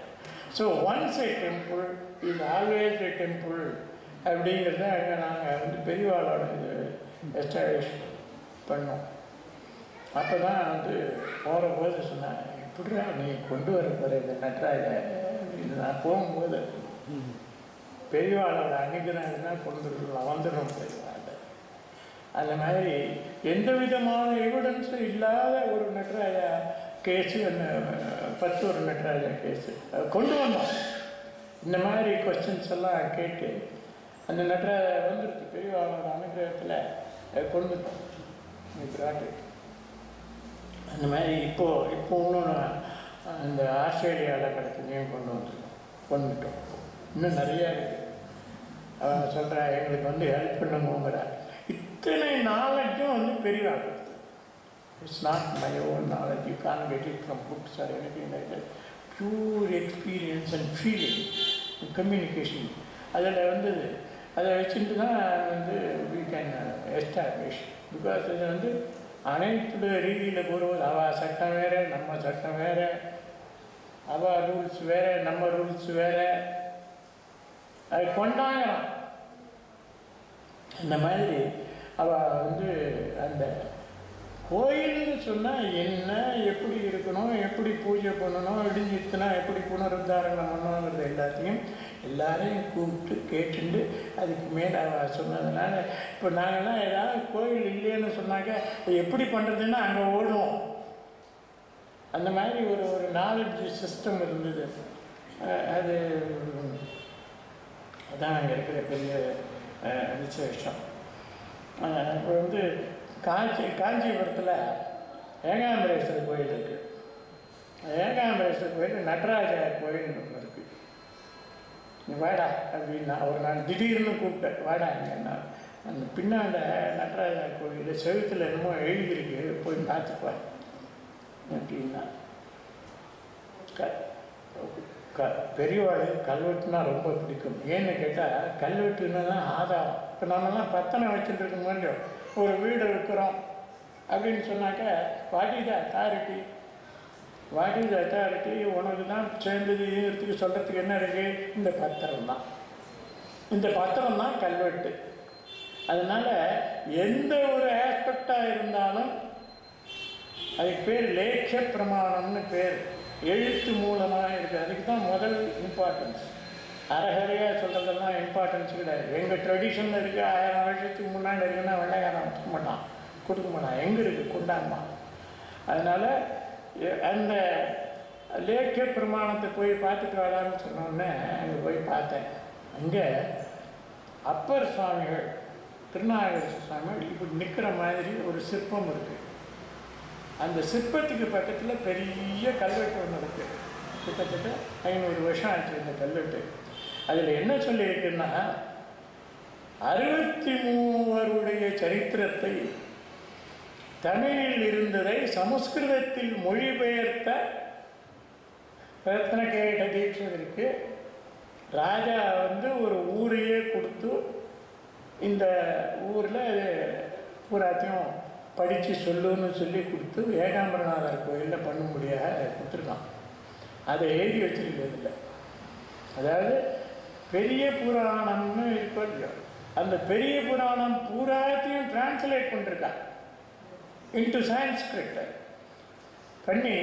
So once a temple is always a temple. அப்படிங்கிறத அங்கே நாங்கள் பெரியவாளோட இது establish பண்ணோம். அப்போ தான் போகிற போது சொன்னேன், எப்படிடா நீ கொண்டு வர போகிற இந்த நட்ராஜ அப்படின்னு. நான் போகும்போது பெரியவாளோட அனுகிரகம்னா வந்துடும் பெரியவாள். அந்த மாதிரி எந்த விதமான எவிடன்ஸும் இல்லாத ஒரு நட்ராஜா கேஸு, அந்த 10 நட்ராஜா கேஸு கொண்டு வந்தோம். இந்த மாதிரி கொஸ்டின்ஸ் எல்லாம் கேட்டு அந்த நட்ராஜா வந்துருக்கு பெரியவாளோட அனுகிரகத்தில் கொண்டு வந்தோம். அந்த மாதிரி இப்போ இன்னும் அந்த ஆஸ்திரேலியாவில் கிடைச்சதையும் கொண்டுட்டோம். இன்னும் நிறையா இருக்குது. சொல்கிறா எங்களுக்கு ஹெல்ப் பண்ணுங்கிற இத்தனை நாலேஜும் பெரியவாள். It's not my own knowledge. You can get it from books or anything like that. Pure experience and feeling, communication அதில் அதை வச்சுட்டு தான் வி கேன் எஸ்டாப்ளிஷ். பிகாஸ் இது அனைத்து ரீதியில் கூறுவது அவள் சட்டம் வேறு, நம்ம சட்டம் வேறு, அவள் ரூல்ஸ் வேறு, நம்ம ரூல்ஸ் வேறு, அதை கொண்டாங்கலாம். அந்த மாதிரி அவள் அந்த கோயில்னு சொன்னால் என்ன, எப்படி இருக்கணும், எப்படி பூஜை பண்ணணும், இடிஞ்சிட்டுனா எப்படி புனருத்தாரணம் பண்ணணுங்கிறது எல்லாரையும் கூப்பிட்டு கேட்டுண்டு அதுக்கு மேலே அவள் சொன்னதுனால இப்போ நாங்கள்லாம் ஏதாவது கோயில் இல்லைன்னு சொன்னாக்க எப்படி பண்ணுறதுன்னா அங்கே ஓடுவோம். அந்த மாதிரி ஒரு நாலேஜ் சிஸ்டம் இருந்தது. அது அதான் அங்கே இருக்கிற பெரிய விசேஷம். இப்போ காஞ்சிபுரத்தில் ஏகாம்பரேஸ்வரர் கோயில் இருக்குது. ஏகாம்பரேஸ்வரர் கோயில் நடராஜா கோயில் ஒன்று இருக்குது. நீ வாடா அப்படின்னா ஒரு நாள் திடீர்னு கூப்பிட்டேன், வாடா இங்கன்னா அந்த பின்னாண்ட நடராஜா கோயில் செவுத்தில் என்னமோ எழுதியிருக்கு, போய் பார்த்துக்குவார் அப்படின்னா. பெரியவாள் கல்வெட்டுனா ரொம்ப பிடிக்கும். ஏன்னு கேட்டால் கல்வெட்டுன்னா தான் ஆதாரம். இப்போ நம்மலாம் பத்தனை வச்சுட்டு இருக்க முடியும். ஒரு வீடு இருக்கிறோம் அப்படின்னு சொன்னாக்க what is the authority, what is the authority, உனக்கு தான் சேர்ந்தது இதுக்கு சொல்கிறதுக்கு என்ன இருக்குது, இந்த பத்திரம் தான். இந்த பத்திரம் தான் கல்வெட்டு. அதனால் எந்த ஒரு ஆஸ்பெக்டாக இருந்தாலும் அதுக்கு பேர் லேக்கிய பிரமாணம்னு பேர். எழுத்து மூலமாக இருக்குது. அதுக்கு தான் முதல் இம்பார்ட்டன்ஸ். அரைகரையாக சொல்கிறதெல்லாம் இம்பார்ட்டன்ஸ் கிடையாது. எங்கள் ட்ரெடிஷனில் இருக்குது. 1000 வருஷத்துக்கு முன்னாடி இருக்குன்னா வெள்ளைக்காரன் வச்சுக்க மாட்டான், கொடுக்க மாட்டான். எங்கே இருக்குது கொண்டாடுமா. அதனால் அந்த லேக்கிய பிரமாணத்தை போய் பார்த்துட்டு வரான்னு சொன்னோடனே அங்கே போய் பார்த்தேன். அங்கே அப்பர் சுவாமிகள், திருநாகேஸ்வர சுவாமிகள் இப்படி நிற்கிற மாதிரி ஒரு சிற்பம் இருக்குது. அந்த சிற்பத்துக்கு பக்கத்தில் பெரிய கல்வெட்டு ஒன்று இருக்குது. கிட்டத்தட்ட 500 வருஷம் ஆச்சு இந்த கல்வெட்டு. அதில் என்ன சொல்லியிருக்குன்னா, 63 சரித்திரத்தை தமிழில் இருந்ததை சமஸ்கிருதத்தில் மொழிபெயர்த்த ரத்னகேட தீட்சிதருக்கு ராஜா ஒரு ஊரையே கொடுத்து இந்த ஊரில் பூராத்தையும் படித்து சொல்லுன்னு சொல்லி கொடுத்து ஏகாம்பரநாதர் கோயிலில் பண்ண முடியாத கொடுத்துருக்கான். அதை எழுதி வச்சிருக்கிறதில்ல. அதாவது பெரிய புராணம்னு இருக்கோ இல்லையோ, அந்த பெரிய புராணம் பூராத்தையும் டிரான்ஸ்லேட் பண்ணிருக்கான் இன்டு சான்ஸ்கிரிட் பண்ணி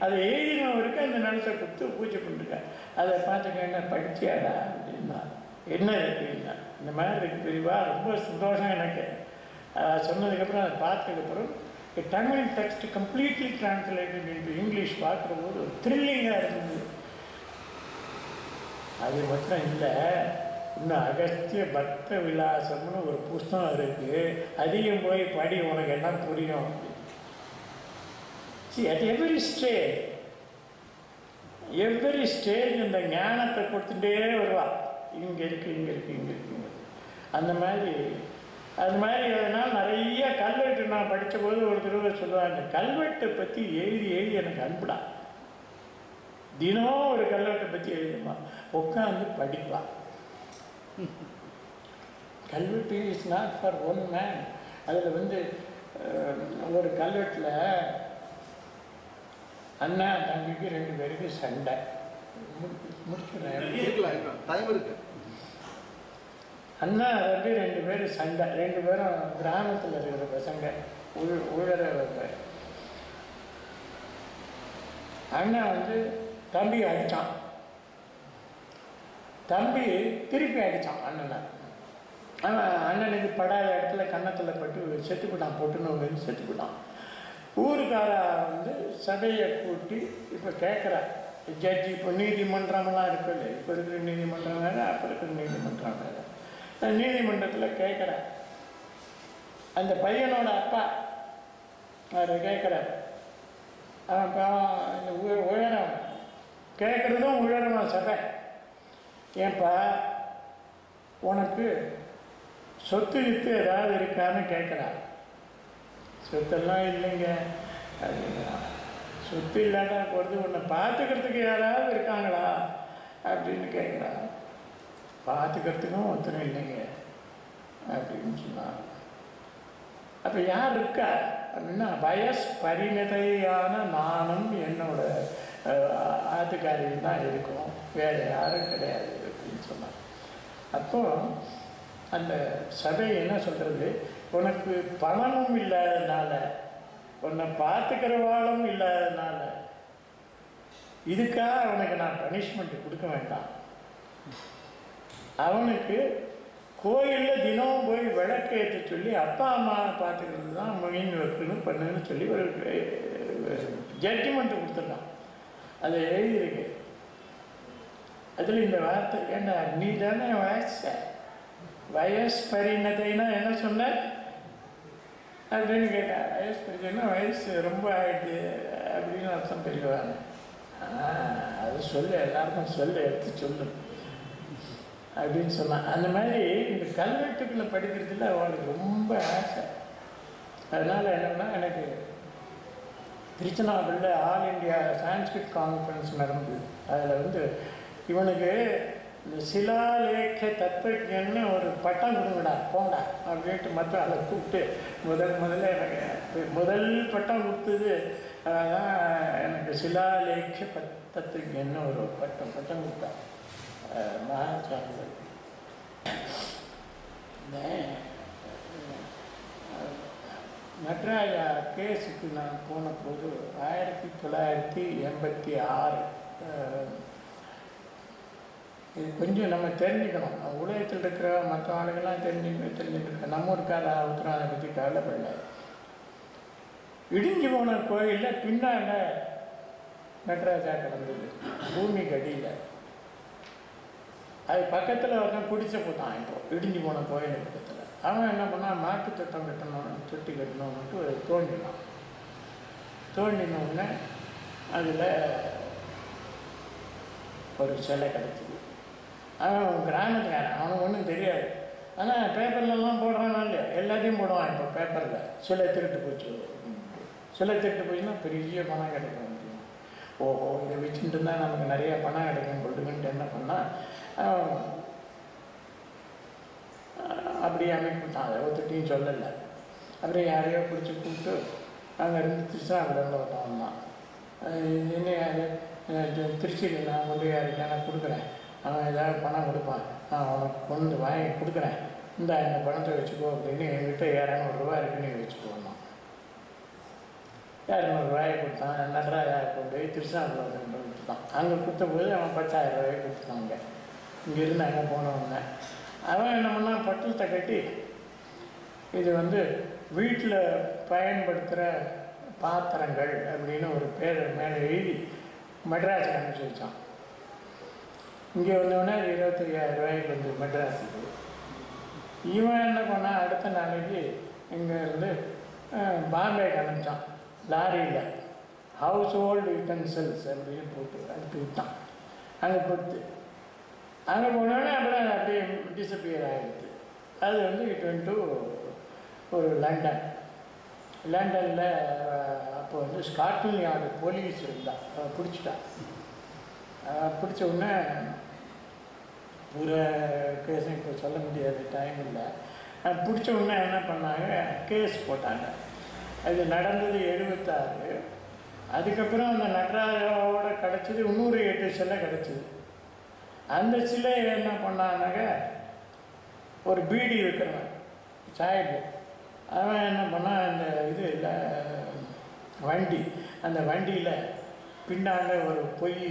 அதை எழுதினவருக்கு அந்த நிலத்தை கொடுத்து பூஜை பண்ணிருக்கேன். அதை பார்த்துக்க என்ன படித்தியாடா அப்படின்னா, என்ன இருக்குன்னா இந்த மாதிரி இருக்கு பெரியவா, ரொம்ப சந்தோஷம் எனக்கு. சொன்னதுக்கப்புறம் அதை பார்த்ததுக்கப்புறம் Tamil text completely translated into English பார்க்குற போது ஒரு த்ரில்லிங்காக இருந்தது. அது மாத்திரம் இல்லை, இன்னும் அகஸ்திய பக்த விலாசம்னு ஒரு புஸ்தகம் இருக்குது, அதையும் போய் படி, உனக்கு என்ன புரியும். See, at every stage இந்த ஞானத்தை கொடுத்துட்டே வருவா. இங்கே இருக்குது, இங்கே இருக்குது, இங்கே இருக்குங்க. அந்த மாதிரி அதனால் நிறைய கல்வெட்டு நான் படித்த போது ஒரு தடவை சொல்லுவாங்க, கல்வெட்டை பற்றி எழுதி எனக்கு அனுப்பிடா, தினம் ஒரு கல்வெட்டை பற்றி எழுதுமா, உட்காந்து படிப்பா. கல்வெட்டு is not for one man. அதில் ஒரு கல்வெட்டில் அண்ணா தம்பிக்கு 2 பேருக்கு சண்டை. முடிச்சுடுறேன். அண்ணா 2 பேர் சண்டை, 2 பேரும் கிராமத்தில் இருக்கிற பசங்க, உழற வைப்பேன். அண்ணா தம்பி அடித்தான், தம்பி திருப்பி அடித்தான் அண்ணனை. ஆனால் அண்ணனுக்கு படாத இடத்துல கன்னத்தில் பட்டு செத்துக்கிட்டான், பொட்டுன்னு செத்துக்கிட்டான். ஊருக்காரா சபையை கூட்டி இப்போ கேட்குறா, ஜட்ஜி, இப்போ நீதிமன்றம்லாம் இருக்குல்ல, இப்போ இருக்கிற நீதிமன்றம் வேறு, அப்போ இருக்கிற நீதிமன்றம் வேறு. நீதிமன்றத்தில் கேட்குற அந்த பையனோட அப்பா அவர் கேட்குறார், அவன் உயரம் கேட்குறதும் உயரமாக சபை, ஏன்பா உனக்கு சொத்து வித்து ஏதாவது இருக்கான்னு கேட்குறா. சொத்தெல்லாம் இல்லைங்க அப்படின்னா, சொத்து இல்லாத போகிறது உன்னை பார்த்துக்கிறதுக்கு யாராவது இருக்காங்களா அப்படின்னு கேட்குறா. பார்த்துக்கிறதுக்கும் ஒருத்தரும் இல்லைங்க அப்படின்னு சொன்னார். அப்போ யார் இருக்கா அப்படின்னா, வயசு பரிணதையான நானும் என்னோட ஆத்துக்காரியும் தான் இருக்கும், வேறு யாரும் கிடையாது அப்படின்னு சொன்னார். அப்போது அந்த சபை என்ன சொல்கிறது, உனக்கு பணமும் இல்லாததுனால, உன்னை பார்த்துக்கிறவாளும் இல்லாததுனால, இதுக்காக அவனுக்கு நான் பனிஷ்மெண்ட் கொடுக்க வேண்டாம். அவனுக்கு கோயிலில் தினம் போய் விளக்கேற்ற சொல்லி அப்பா அம்மா பார்த்துக்கிறது தான் மீன் வைக்கணும் பண்ணுன்னு சொல்லி ஒரு ஜட்ஜ்மெண்ட்டு கொடுத்துருக்கான். அதை எழுதியிருக்கு. அதில் இந்த வார்த்தை, ஏண்டா நீ தானே வயசு பரிணதைன்னா என்ன சொன்ன அப்படின்னு கேட்டேன். வயசு பரிணதைன்னா வயசு ரொம்ப ஆகிடுது அப்படின்னு அர்த்தம் பெரியவாங்க. அது சொல்லு, எல்லாருக்கும் சொல்லு, எடுத்து சொல்லு அப்படின்னு சொன்னான். அந்த மாதிரி இந்த கல்வெட்டுக்களை படிக்கிறதுல அவளுக்கு ரொம்ப ஆசை. அதனால் என்னென்னா, எனக்கு திருச்சினாப்பள்ளியில் ஆல் இண்டியா சான்ஸ்கிரிட் கான்ஃபரன்ஸ் நடந்தது. அதில் இவனுக்கு இந்த சிலாலேக்க தத்துவஜன்னு ஒரு பட்டம் கொடுங்கடா போண்டா அப்படின்ட்டு மற்ற அதை கூப்பிட்டு முதல்ல எனக்கு முதல் பட்டம் கொடுத்தது அதான். எனக்கு சிலாலேக்க தத்துவஜன்னு ஒரு பட்டம் கொடுத்தான் மகாசாமிகள். இந்த நட்ராஜா கேஸுக்கு நான் போன போது 1986. இது கொஞ்சம் நம்ம தெரிஞ்சுக்கணும். உலகத்தில் இருக்கிற மற்ற ஆளுகள்லாம் தெரிஞ்சுக்கிட்டு நம்ம ஊருக்கார உத்தரவாதை பற்றி கவலைப்படல. இடிஞ்சு போன கோயிலில் பின்னாண்ட நட்ராஜா கிடந்தது, பூமிக்கு அடியில். அது பக்கத்தில் ஒருத்தன் குடிச்ச போட்டான். இப்போ இடிஞ்சு போன கோயில் பக்கத்தில் அவன் என்ன பண்ணான், மாட்டு தொட்டம் கட்டணும், தொட்டி கட்டணும்னுட்டு தோண்டினான். தோண்டினோடனே அதில் ஒரு சிலை கிடச்சிது. அவன் கிராமத்துக்காரன், அவனுக்கு ஒன்றும் தெரியாது. ஆனால் பேப்பர்லலாம் போடுறானா இல்லையா, எல்லாத்தையும் போடுவான். இப்போ பேப்பரில் சிலை திருட்டு போச்சு, சிலை திருட்டு போச்சுன்னா பெரிய பணம் கிடைக்கும். ஓஹோ, இதை வச்சுட்டு இருந்தால் நமக்கு நிறைய பணம் கிடைக்கும் கொடுக்குன்ட்டு என்ன பண்ணால் அப்படியே அமைப்பிட்டான். அதை ஒருத்தட்டையும் சொல்லலை. அப்புறம் யாரையோ பிடிச்சி கூப்பிட்டு அங்கே இருந்து திருச்சிராப்பள்ளியில் ஒருத்தன் வந்தான். என்ன திருச்சியில் நான் கொண்டு யாருக்கு நான் கொடுக்குறேன், அவன் ஏதாவது பணம் கொடுப்பான், நான் உனக்கு கொண்டு வாங்கி கொடுக்குறேன், இந்த பணத்தை வச்சுக்கோ அப்படின்னு என்கிட்ட 200 ரூபா இருக்குன்னு நீ வச்சுக்கோன்னா. 200 ரூபாயை கொடுத்தான். நடராஜா கொண்டு போய் திருச்சிராப்பள்ளி கொடுத்துட்டான். அங்கே கொடுத்தபோது அவன் 10,000 ரூபாய் கொடுத்துட்டாங்க. இங்கேருந்து அங்கே போனவங்க அவன் என்ன பண்ணால் பட்டத்தை கட்டி இது வீட்டில் பயன்படுத்துகிற பாத்திரங்கள் அப்படின்னு ஒரு பேர் மேலே எழுதி மெட்ராஸுக்கு அனுப்பிச்சி வச்சான். இங்கே வந்தோடனே 25,000 வந்து மெட்ராஸுக்கு. இவன் என்ன பண்ணான், அடுத்த நாளைக்கு இங்கேருந்து பாம்பே கிளம்பிச்சான் லாரியில். ஹவுஸ் ஹோல்டு யூட்டன்சில்ஸ் அப்படின்னு போட்டு அதுக்கு விட்டான். அங்கே கொடுத்து அங்கே போனோடனே அப்புறம் அப்படியே டிஸப்பியர் ஆகிடுது. அது வந்து இட் வென்ட் டு ஒரு லண்டனில் அப்போ வந்து ஸ்காட்லாண்ட் யார்டு போலீஸ் இருந்தான், பிடிச்சிட்டான். பிடிச்ச உடனே பூரா கேஸும் இப்போ சொல்ல முடியாது, டைம் இல்லை. பிடிச்ச உடனே என்ன பண்ணாங்க, கேஸ் போட்டாங்க. அது நடந்தது 76. அதுக்கப்புறம் அந்த நடராஜாவோட கிடச்சிது இன்னொரு 8 சிலை கிடச்சிது. அந்த சிலை என்ன பண்ணான்னாக்க ஒரு பீடி இருக்கிறவன் சாஹிப், அவன் என்ன பண்ணான், அந்த இது இல்லை வண்டி, அந்த வண்டியில் பின்னாண்ட ஒரு பொய்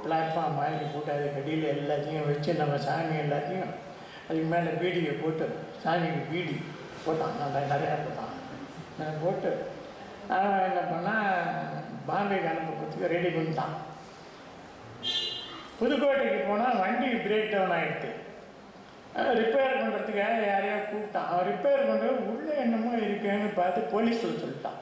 பிளாட்ஃபார்ம் வாங்கி போட்டு அதுக்கு அடியில் எல்லாத்தையும் வச்சு நம்ம சாமி எல்லாத்தையும் அதுக்கு மேலே பீடியை போட்டு சாமிக்கு பீடி போட்டான். நல்லா நிறையா போட்டான். போட்டு அவன் என்ன பண்ணால் பாம்பேக்கு அனுப்புறதுக்கு ரெடி பண்ணிட்டான். புதுக்கோட்டைக்கு போனால் வண்டி பிரேக் டவுன் ஆகிடுது. ரிப்பேர் பண்ணுறதுக்காக யாரையா கூப்பிட்டான். அவன் ரிப்பேர் பண்ணுறது உள்ளே என்னமோ இருக்குன்னு பார்த்து போலீஸில் சொல்லிட்டான்.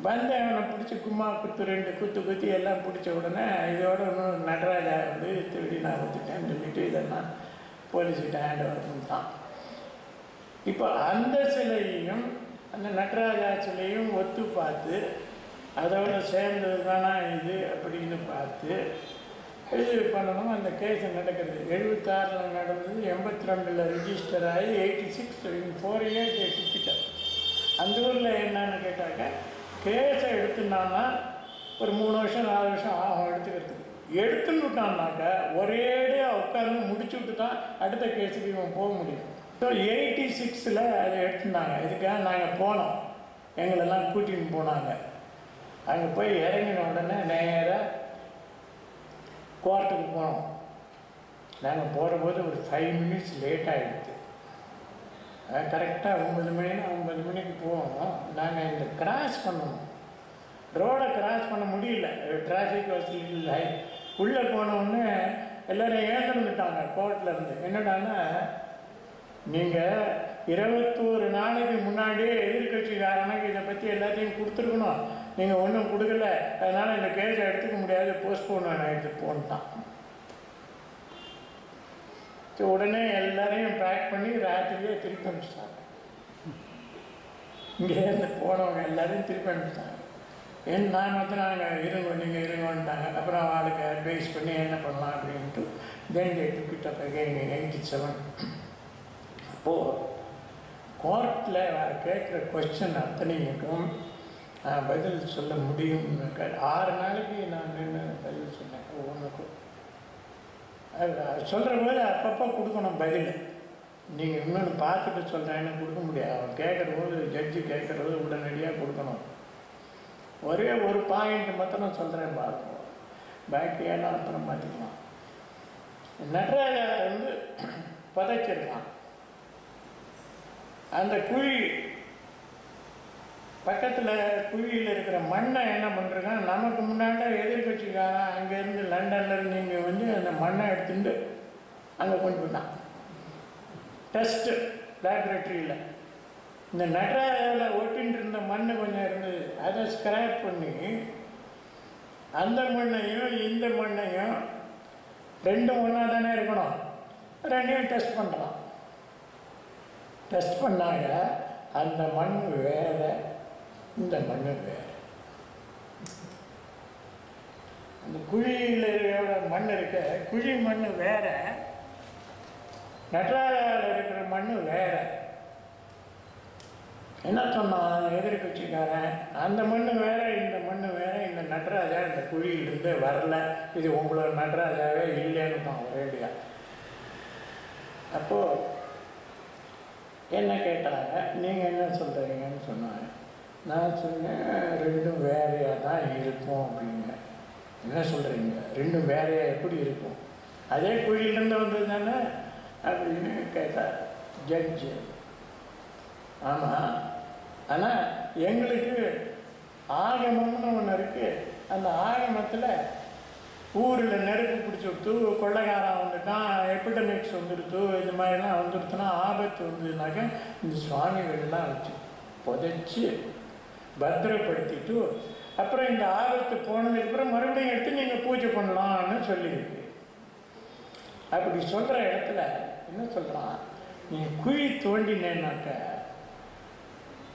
வந்து அவனை பிடிச்சி கும்மா குத்து 2 குத்தி எல்லாம் பிடிச்ச உடனே இதோட இன்னும் நடராஜா வந்து திருடி நான் ஒத்துட்டேன்னு சொல்லிட்டு இதெல்லாம் போலீஸ்கிட்ட ஹேண்ட் ஓவர் பண்ணிட்டான். இப்போ அந்த சிலையையும் அந்த நடராஜா சிலையும் ஒத்து பார்த்து அதோட சேர்ந்தது தானா இது அப்படின்னு பார்த்து இது பண்ணணும். அந்த கேஸ் நடக்கிறது 76 நடந்தது, 82 ரெஜிஸ்டர் ஆகி 86 4 years கிட்ட. அந்த ஊரில் என்னன்னு கேட்டாக்க கேஸை எடுத்துனான்னா ஒரு 3 வருஷம் 4 வருஷம் ஆகும் எடுத்துக்கிறதுக்கு. எடுத்துன்னு விட்டான்னாக்க ஒரேடியாக உட்காந்து முடிச்சு விட்டு தான் அடுத்த கேஸுக்கு இவன் போக முடியும். ஸோ 86 அதை எடுத்துருந்தாங்க. இதுக்காக நாங்கள் போனோம், எங்களெல்லாம் கூட்டின்னு போனாங்க. அங்கே போய் இறங்கின உடனே நேராக கோர்ட்டுக்கு போனோம். நாங்கள் போகிறபோது ஒரு 5 minutes லேட் ஆகிடுது. கரெக்டாக 9 மணினா 9 மணிக்கு போவோம். நாங்கள் இந்த கிராஸ் பண்ணணும், ரோடை கிராஸ் பண்ண முடியல, டிராஃபிக் வசதி இல்லை. உள்ளே போனோடனே எல்லோரும் ஏந்திருந்துட்டாங்க கோர்ட்லேருந்து. என்னடான்னா, நீங்கள் 21 நாளைக்கு முன்னாடியே எதிர்கட்சிக்காரனுக்கு இதை பற்றி எல்லாத்தையும் கொடுத்துருக்கணும், நீங்கள் ஒன்றும் கொடுக்கல, அதனால் இந்த கேஸை எடுத்துக்க முடியாது, போஸ்ட்போன் ஆகிட்டு போன்ட்டான். உடனே எல்லாரையும் பேக் பண்ணி ராத்திரியே திருப்பி அனுப்பிச்சிட்டாங்க. இங்கேருந்து போனவங்க எல்லாரையும் திருப்பி அனுப்பிச்சிட்டாங்க. நான் வந்து நாங்கள் நீங்கள் இருங்கன்ட்டாங்க. அப்புறம் அவளுக்கு அட்வைஸ் பண்ணி என்ன பண்ணலாம் அப்படின்ட்டு தென் டே டுக் இட் அப் அகைன் 87. அப்போது கோர்ட்டில் கேட்குற கொஸ்டின் அத்தனைக்கும் பதில் சொல்ல முடியும்னு 6 நாளைக்கு நான் நின்று பதில் சொன்னேன். ஒவ்வொன்றுக்கும் சொல்கிற போது அப்பப்போ கொடுக்கணும் பதில். நீங்கள் இன்னொன்று பார்த்துட்டு சொல்கிறேன்னு கொடுக்க முடியாது. அவன் கேட்குற போது, ஜட்ஜி கேட்குற போது உடனடியாக கொடுக்கணும். ஒரே ஒரு பாயிண்ட் மட்டும் நான் சொல்கிறேன் பார்ப்போம், பேக்கியெல்லாம் அப்புறம் பார்த்துக்கலாம். நடராஜா வந்து பதைச்சிருக்கான். அந்த குழி பக்கத்தில் குழியில் இருக்கிற மண்ணை என்ன பண்ணுறான், நமக்கு முன்னாடி எதிர்கட்சிக்காரன் அங்கேருந்து லண்டன்லேருந்து இங்கே வந்து அந்த மண்ணை எடுத்துட்டு அங்கே கொண்டு போயிட்டான் டெஸ்ட்டு லேபரேட்டரியில். இந்த நடராஜாவில் ஒட்டின்னு இருந்த மண் கொஞ்சம் இருந்தது, அதை ஸ்க்ராப் பண்ணி அந்த மண்ணையும் இந்த மண்ணையும் 2 ஒன்றா தானே இருக்கணும், 2ஐயும் டெஸ்ட் பண்ணுறான். டெஸ்ட் பண்ணாங்க, அந்த மண் வேறு, இந்த மண் வேறு. அந்த குழியில் மண் இருக்க குழி மண் வேறு, நடராஜாவில் இருக்கிற மண் வேறு. என்ன சொன்னான் எதிர்கட்சிக்காரன், அந்த மண் வேறு, இந்த மண் வேறு, இந்த நடராஜா இந்த குழியிலிருந்து வரல, இது உங்களோட நடராஜாவே இல்லைன்னு தான் ஒரேடியா. அப்போது என்ன கேட்டாங்க, நீங்கள் என்ன சொல்கிறீங்கன்னு சொன்னாங்க. நான் சொன்னேன், 2ம் வேறையாக தான் இருக்கும் அப்படின்னு. என்ன சொல்கிறீங்க, 2ம் வேறையாக எப்படி இருக்கும், அதே குழியிலேருந்து வந்தது தானே அப்படின்னு கேட்டார் ஜட்ஜு. ஆமாம், ஆனால் எங்களுக்கு ஆகமம்னு ஒன்று இருக்குது, அந்த ஆகமத்தில் ஊரில் நெருப்பு பிடிச்சி விட்டு கொள்ளைக்காரன் வந்துட்டான், எபிடமிக்ஸ் வந்துடுத்து, இது மாதிரிலாம் வந்துடுத்துனா ஆபத்து வந்ததுனாக்க இந்த சுவாமிகள்லாம் வச்சு புதைச்சி பத்திரப்படுத்திட்டு அப்புறம் இந்த ஆபத்து போனதுக்கப்புறம் மறுபடியும் எடுத்து நீங்கள் பூஜை பண்ணலான்னு சொல்லியிருக்கு. அப்படி சொல்கிற இடத்துல என்ன சொல்கிறான், நீ குழி தோண்டினேன்னாக்க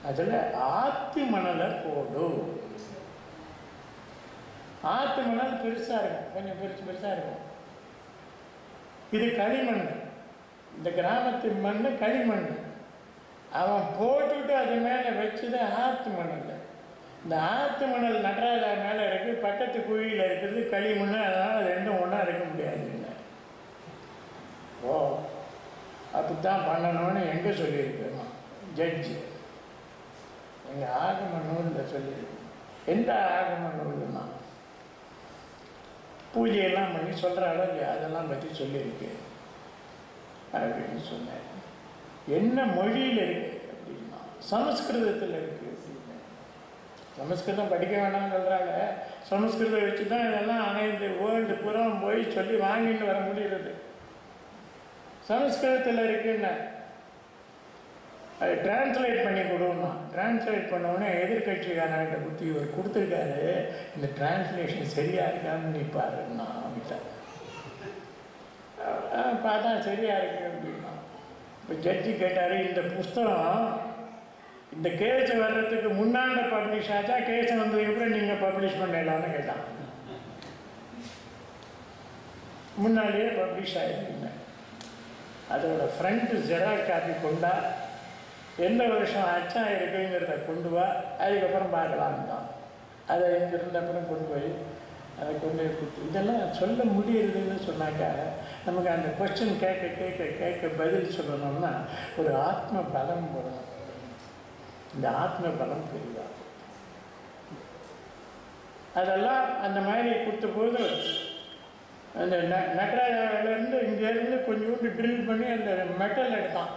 அதில் ஆத்து மணலை போடு. ஆத்து மணல் பெருசாக இருக்கும், கொஞ்சம் பெருசாக இருக்கும். இது களிமண், இந்த கிராமத்து மண் களிமண். அவன் போட்டுட்டு அது மேலே வச்சுது ஆத்து மணல். இந்த ஆத்து மணல் நடராஜா மேலே இருக்குது, பக்கத்து குழியில் இருக்கிறது களிமண். அதனால் ரெண்டும் ஒன்றா இருக்க முடியாதுங்க. ஓ, அப்படித்தான் பண்ணணும்னு எங்கே சொல்லியிருக்கணும் ஜட்ஜி? எங்கள் ஆகம நூலில் சொல்லியிருக்கு. எந்த ஆகம நூல்னா பூஜையெல்லாம் பண்ணி சொல்கிறாரோ அதெல்லாம் பற்றி சொல்லியிருக்கு அப்படின்னு சொன்னேன். என்ன மொழியில் இருக்குது அப்படின்னா சமஸ்கிருதத்தில் இருக்குது அப்படின்னு. சமஸ்கிருதம் படிக்க வேண்டாம்னு சொல்கிறாங்க. சமஸ்கிருதம் வச்சு தான் இதெல்லாம் அனைத்து வேர்ல்டு புறம் போய் சொல்லி வாங்கிட்டு வர முடிகிறது. சமஸ்கிருதத்தில் இருக்குன்னு அது டிரான்ஸ்லேட் பண்ணி கொடுன்னா, டிரான்ஸ்லேட் பண்ணோன்னே எதிர்கட்சிக்காரர்கிட்ட குத்தி இவர் கொடுத்துருக்காரு, இந்த டிரான்ஸ்லேஷன் சரியாக இருக்கான்னு நிற்பாருன்னா அவன்கிட்ட பார்த்தா சரியாக இருக்கு அப்படின்னா. இப்போ ஜட்ஜி கேட்டார், இந்த புஸ்தகம் இந்த கேஸ் வர்றதுக்கு முன்னாண்ட பப்ளிஷ் ஆச்சா, கேஸ் வந்ததுக்கப்புறம் நீங்கள் பப்ளிஷ் பண்ணலான்னு கேட்டான். முன்னாடியே பப்ளிஷ் ஆகிருக்குங்க. அதோட ஃப்ரண்ட்டு ஜெராக்ஸ் காப்பி கொண்டா, எந்த வருஷம் அச்சா இருக்குங்கிறத கொண்டு வா, அதுக்கப்புறம் பார்க்கலான்னு தான். அதை இங்கிருந்து அப்புறம் கொண்டு போய் அதை கொண்டு போய் கொடுத்து இதெல்லாம் சொல்ல முடியுதுன்னு சொன்னாக்கா நமக்கு அந்த கொஸ்டின் கேட்க கேட்க கேட்க பதில் சொல்லணும்னா ஒரு ஆத்ம பலம் போடணும். இந்த ஆத்ம பலம் பெரிதா அதெல்லாம் அந்த மாதிரி கொடுத்த போது அந்த நடராஜாவிலேருந்து இங்கேருந்து கொஞ்சோண்டு ட்ரில் பண்ணி அந்த மெட்டல் எடுத்தான்.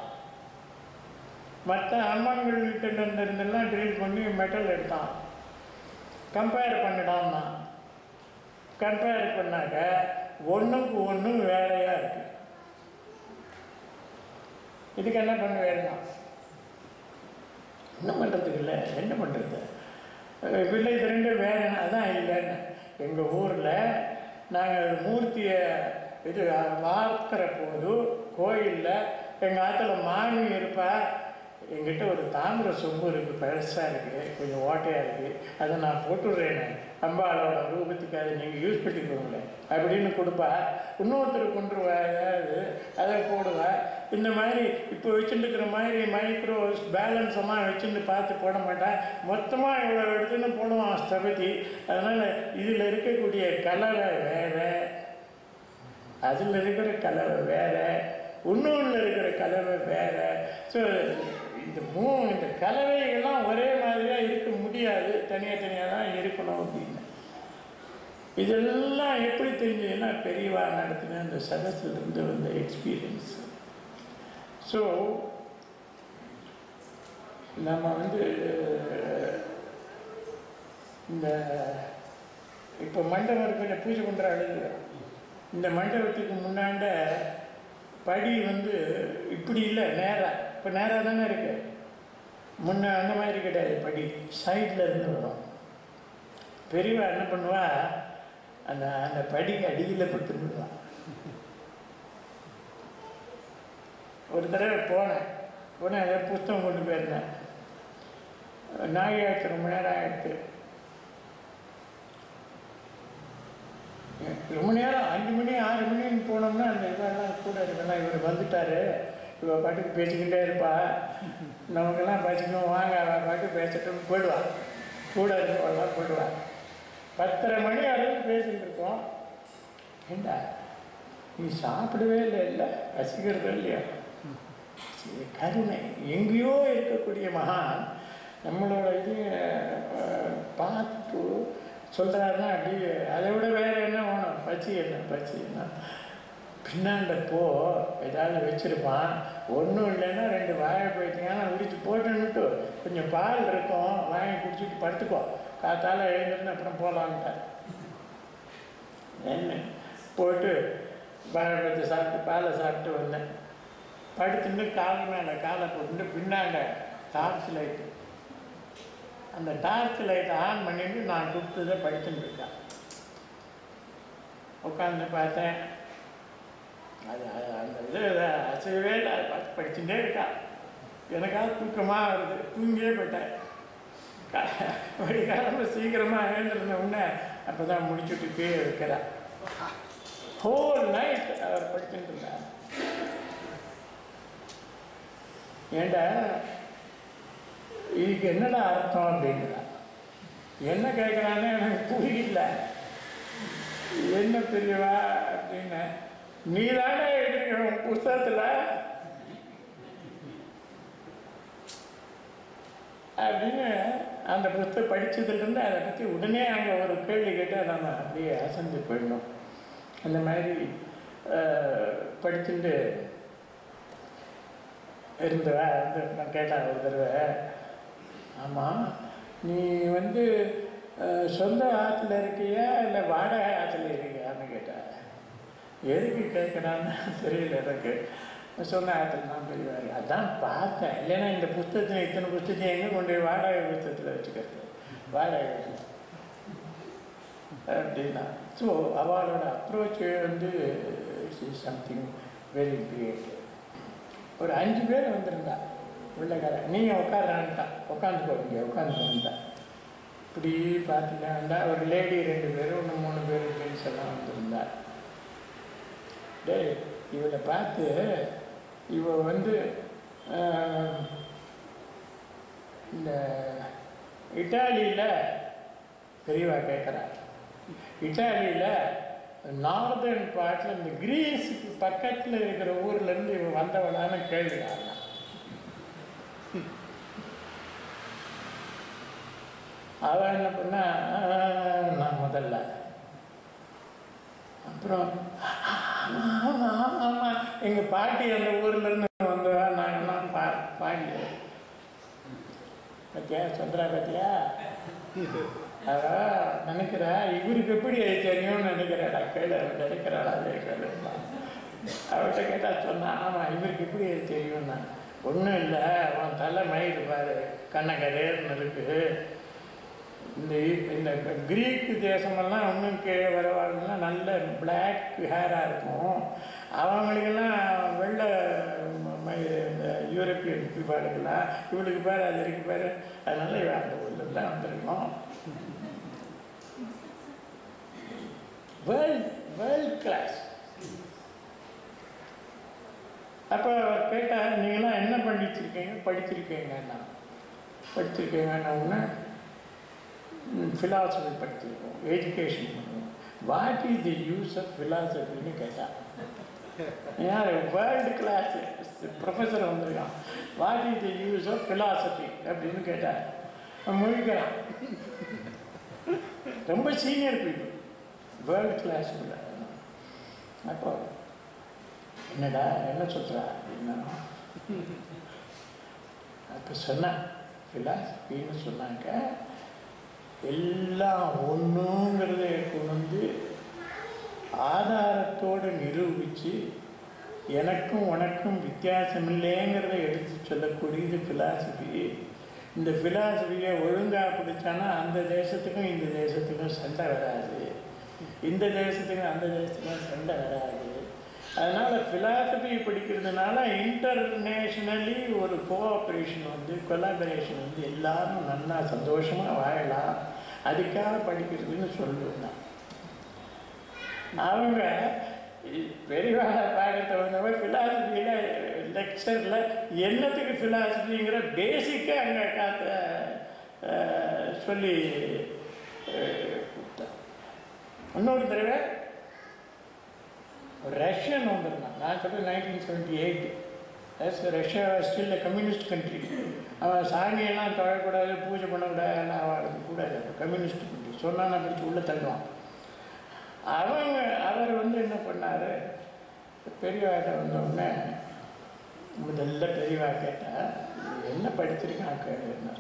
மற்ற அம்மன்கள்கிட்ட இருந்தெல்லாம் ட்ரில் பண்ணி மெட்டல் எடுத்தான். கம்பேர் பண்ணிடான்னா கம்பேர் பண்ணாக்க ஒன்றுக்கு ஒன்று வேறையாக இருக்குது. இதுக்கு என்ன பண்ண வேண்டாம், என்ன பண்ணுறதுக்கு இல்லை, என்ன பண்ணுறது இல்லை, இது ரெண்டும் வேறு அதான் இல்லைன்னு. எங்கள் ஊரில் நாங்கள் மூர்த்தியை இது வார்க்கிற போது கோயிலில் எங்கள் ஆற்றுல மாமி இருப்பா. எங்கிட்ட ஒரு தாமிர சொம்பு இருக்குது, பெருசாக இருக்குது, கொஞ்சம் ஓட்டையாக இருக்குது, அதை நான் போட்டுடுறேன்னு அம்பாளோட ரூபத்துக்கு அதை நீங்கள் யூஸ் பண்ணிக்கோங்களேன் அப்படின்னு கொடுப்பா. இன்னொருத்தர் கொண்டுருவா ஏதாவது அதை போடுவா. இந்த மாதிரி இப்போ வச்சுட்டுருக்கிற மாதிரி மைக்ரோ பேலன்ஸெல்லாம் வச்சுட்டு பார்த்து போட மாட்டேன், மொத்தமாக இவ்வளோ எடுத்துன்னு போடுவான் ஸ்தபதி. அதனால் இதில் இருக்கக்கூடிய கலரை வேறு, அதில் இருக்கிற கலரை வேறு, இன்னொன்றில் இருக்கிற கலவை வேறு. ஸோ இந்த கலவைகள்லாம் ஒரே மாதிரியாக இருக்க முடியாது, தனியாக தான் இருக்கணும் அப்படின்னு. இதெல்லாம் எப்படி தெரிஞ்சதுன்னா பெரியவா நடத்தின அந்த சதஸிலிருந்து வந்த எக்ஸ்பீரியன்ஸ். ஸோ நம்ம இந்த இப்போ மண்டபத்தில் பூஜை பண்ணுற அழகு, இந்த மண்டபத்துக்கு முன்னாண்ட படி இப்படி இல்லை, நேராக. இப்போ நேராக தானே இருக்கு, முன்ன அந்த மாதிரி கிடையாது. படி சைடில் இருந்து வரும். பெரியவா என்ன பண்ணுவா, அந்த அந்த படிக்கு அடியில் கொடுத்துருவான். ஒரு தடவை போனேன் ஏதோ புஸ்தகம் கொண்டு போயிருந்தேன். நாகையாச்சு ரொம்ப நேரம் ஆகிடுச்சு. ரொம்ப நேரம் 5 மணி 6 மணின்னு போனோம்னா அந்த இதெல்லாம் கூட இருக்கலாம். இவர் வந்துட்டார், இவள் பாட்டுக்கு பேசிக்கிட்டே இருப்பா, நமக்கெல்லாம் பசிக்கும், வாங்க அவள் பாட்டு பேசிட்டு போயிடுவாள், கூட இருக்கவெல்லாம் போயிடுவாள். 10:30 மணி அளவுக்கு பேசிகிட்டு இருக்கோம். ஏண்டா நீ சாப்பிடவே இல்லை ரசிக்கிறதோ இல்லையா? கருணை எங்கேயோ இருக்கக்கூடிய மகான் நம்மளோட இது பார்த்துட்டு சொல்கிறாருன்னா அப்படி அதை விட வேறு என்ன வேணும்? பச்சி என்ன பின்னாண்டப்போ ஏதாவது வச்சுருப்பான். ஒன்றும் இல்லைன்னா 2 வாயை போயிட்டீங்கன்னா உடிச்சு போட்டுன்னுட்டு கொஞ்சம் பால் இருக்கும், வாயை குடிச்சிட்டு படுத்துக்கோ, காத்தால் எழுந்திருந்து அப்புறம் போகலான்ட்டார். என்ன போட்டு வாழைப்பழத்தை சாப்பிட்டு பாலை சாப்பிட்டு வந்தேன். படுத்துட்டு கால் மேலே காலை போட்டு பின்னாண்ட டார்ச் லைட்டு, அந்த டார்ச் லைட்டை ஆன் பண்ணிட்டு நான் கொடுத்ததை படிச்சுட்டு இருக்கேன். உட்காந்து பார்த்தேன், அது அந்த இது அசைவே இல்லை, அதை பார்த்து படிச்சுட்டே இருக்கா. எனக்காக தூக்கமாக வருது, தூங்கியே போயிட்டேன். வடிகாலமாக சீக்கிரமாக எழுந்திருந்த உடனே அப்போ தான் முடிச்சுட்டு கீழே வைக்கிறேன். ஹோல் நைட் அவர் படிச்சுட்டு இருந்தார். ஏண்டா இதுக்கு என்னடா அர்த்தம் அப்படின்னா, என்ன கேட்குறான்னு எனக்கு புரியல. என்ன பெரியவா அப்படின்னு, நீ தானே எழுதிருக்க புஸ்தகத்தில் அப்படின்னு அந்த புத்தகம் படித்ததுலேருந்து அதை பற்றி உடனே அங்கே ஒரு கேள்வி கேட்டால் நம்ம அப்படியே அசந்து போயிடணும். அந்த மாதிரி படிச்சுட்டு இருந்தவா வந்து நான் கேட்டேன் ஒரு தடவை, ஆமாம் நீ வந்து சொந்த ஆற்றுல இருக்கியா இல்லை வாடகை ஆற்றுல இருக்கியான்னு கேட்டேன். எதுக்கு கேட்குறான்னு தெரியல எனக்கு. சொந்த ஆற்றுல தான் பெரியவார். அதான் பார்த்தேன், இல்லைன்னா இந்த புத்தகத்தில் இத்தனை புத்தகத்தையும் எங்கே கொண்டு போய் வாடகை புத்தகத்தில் வச்சுக்கிறது, வாடகை அப்படின்னா. ஸோ அவளோட அப்ரோச் வந்து சம்திங் வெரி கிரியேட்டிவ். ஒரு 5 பேர் வந்திருந்தா உள்ளக்கார, நீங்கள் உட்காரான்ட்டா, உட்காந்துக்கோ இங்கே உட்காந்துக்கோன்ட்டா. இப்படி பார்த்தீங்கன்னா ஒரு லேடி 2 பேர், ஒன்று 3 பேர் ஜென்ஸ் எல்லாம் வந்திருந்தா. டே இவளை பார்த்து இவ வந்து இந்த இட்டாலியில் பெரியவா கேட்குறா, இட்டாலியில் நார்தர்ன் பார்ட்டில் இந்த கிரீஸுக்கு பக்கத்தில் இருக்கிற ஊர்லேருந்து இவன் வந்தவளான்னு கேள்விறாங்க. அவன் என்ன பண்ணா, நான் முதல்ல, அப்புறம் ஆமாம் எங்கள் பாட்டி அந்த ஊர்லேருந்து வந்தவா, நாங்கள்லாம் பாடி பத்தியா சொல்கிறா பத்தியா. அதான் நினைக்கிறா இவருக்கு எப்படி தெரியும்னு நினைக்கிறாடா. கேளு அவன் நினைக்கிறாடா, அதே கேளு. அவர்கிட்ட கேட்டால் சொன்னான், ஆமாம் இவருக்கு எப்படி தெரியும்னா, ஒன்றும் இல்லை அவன் தலை மயிறு பாரு கண்ணகரேன்னு இருக்குது. இந்த கிரீக்கு தேசமெல்லாம் இன்னும் கீழே வரவாங்கன்னா நல்ல பிளாக் ஹேராக இருக்கும். அவங்களுக்கெல்லாம் வெள்ளை இந்த யூரோப்பியன் பாருங்களா, இவளுக்கு பாரு அது இருக்கு பாரு, அதனால இவன் அந்த ஊரில் தான் வந்துருக்கோம். World class. அப்போ கேட்டால் நீங்களாம் என்ன படிச்சிருக்கீங்கன்னா ஒன்று ஃபிலாசபி படிச்சிருக்கோம், எஜுகேஷன் பண்ணுவோம். What is the use of ஃபிலாசபின்னு கேட்டால், யார் வேர்ல்டு கிளாஸ் ப்ரொஃபஸர் வந்திருக்கான், what is the use of philosophy அப்படின்னு கேட்டால் முழிக்கிறான். ரொம்ப சீனியர் பீப்புள் வேர்ல்டு கிளாஸ் உள்ள. அப்போ என்னடா என்ன சொல்கிறா அப்படின்னா, அப்போ சொன்னேன் ஃபிலாசபின்னு சொன்னாங்க, எல்லாம் ஒன்றுங்கிறத கொண்டு வந்து ஆதாரத்தோடு நிரூபித்து எனக்கும் உனக்கும் வித்தியாசம் இல்லைங்கிறத எடுத்து சொல்லக்கூடியது ஃபிலாசபி. இந்த ஃபிலாசபியை ஒழுங்காக பிடிச்சானா அந்த தேசத்துக்கும் இந்த தேசத்துக்கும் சண்டை வராது, இந்த தேசத்துக்கும் அந்த தேசத்துக்கும் சண்டை வராது. அதனால் ஃபிலாசபி படிக்கிறதுனால இன்டர்நேஷ்னலி ஒரு கோஆப்ரேஷன் வந்து கொலாபரேஷன் வந்து எல்லாரும் நல்லா சந்தோஷமாக வாழலாம், அதுக்காக படிக்கிறதுன்னு சொல்லுவேன். அவங்க பெரியவாக பாடத்தை வந்தவங்க ஃபிலாசபியில் லெக்சரில் என்னத்துக்கு ஃபிலாசபிங்கிற பேசிக்காக அங்கே சொல்லி கொடுத்தேன். இன்னொரு தடவை ரஷ்யன் வந்திருந்தான். நான் சொல்கிறேன் 1978. Russia still communist country. அவன் சாமியெல்லாம் தொழக்கூடாது, பூஜை பண்ணக்கூடாது, எல்லாம் அவளுக்கு கூடாது. கம்யூனிஸ்ட் கண்ட்ரி சொன்னால் நான் பிடிச்சி உள்ளே தள்ளுவான். அவர் வந்து என்ன பண்ணார், பெரியவாட்ட வந்தவுடனே முதல்ல பெரியவா கேட்டால் என்ன படிச்சிருக்கான் கேளுன்னா,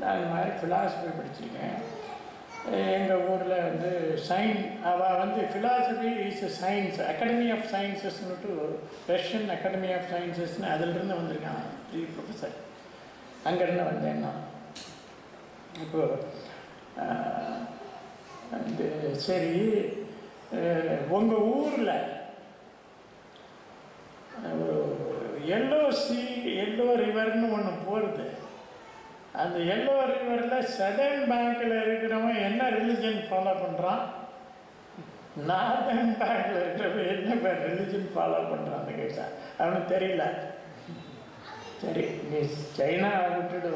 நான் இந்த மாதிரி ஃபிலாசபி படிச்சிருக்கேன், எங்கள் ஊரில் வந்து அவள் வந்து philosophy is science academy of சயின்சஸ்ன்னுட்டு ரஷ்யன் அகாடமி ஆஃப் சயின்சஸ்னு அதிலிருந்து வந்திருக்கான் ப்ரொஃபஸர். அங்கேருந்து வந்தேன் நான். இப்போது வந்து சரி, உங்கள் ஊரில் எல்லோ ரிவர்னு ஒன்று போகிறது. அந்த எல்லோ ரிவரில் சதர்ன் பேங்கில் இருக்கிறவன் என்ன ரிலிஜன் ஃபாலோ பண்ணுறான், நார்தர்ன் பேங்கில் இருக்கிறவன் என்ன ரிலிஜன் ஃபாலோ பண்ணுறான்னு கேட்டான். அவனுக்கு தெரியல. சரி, நீ சைனா விட்டுடு,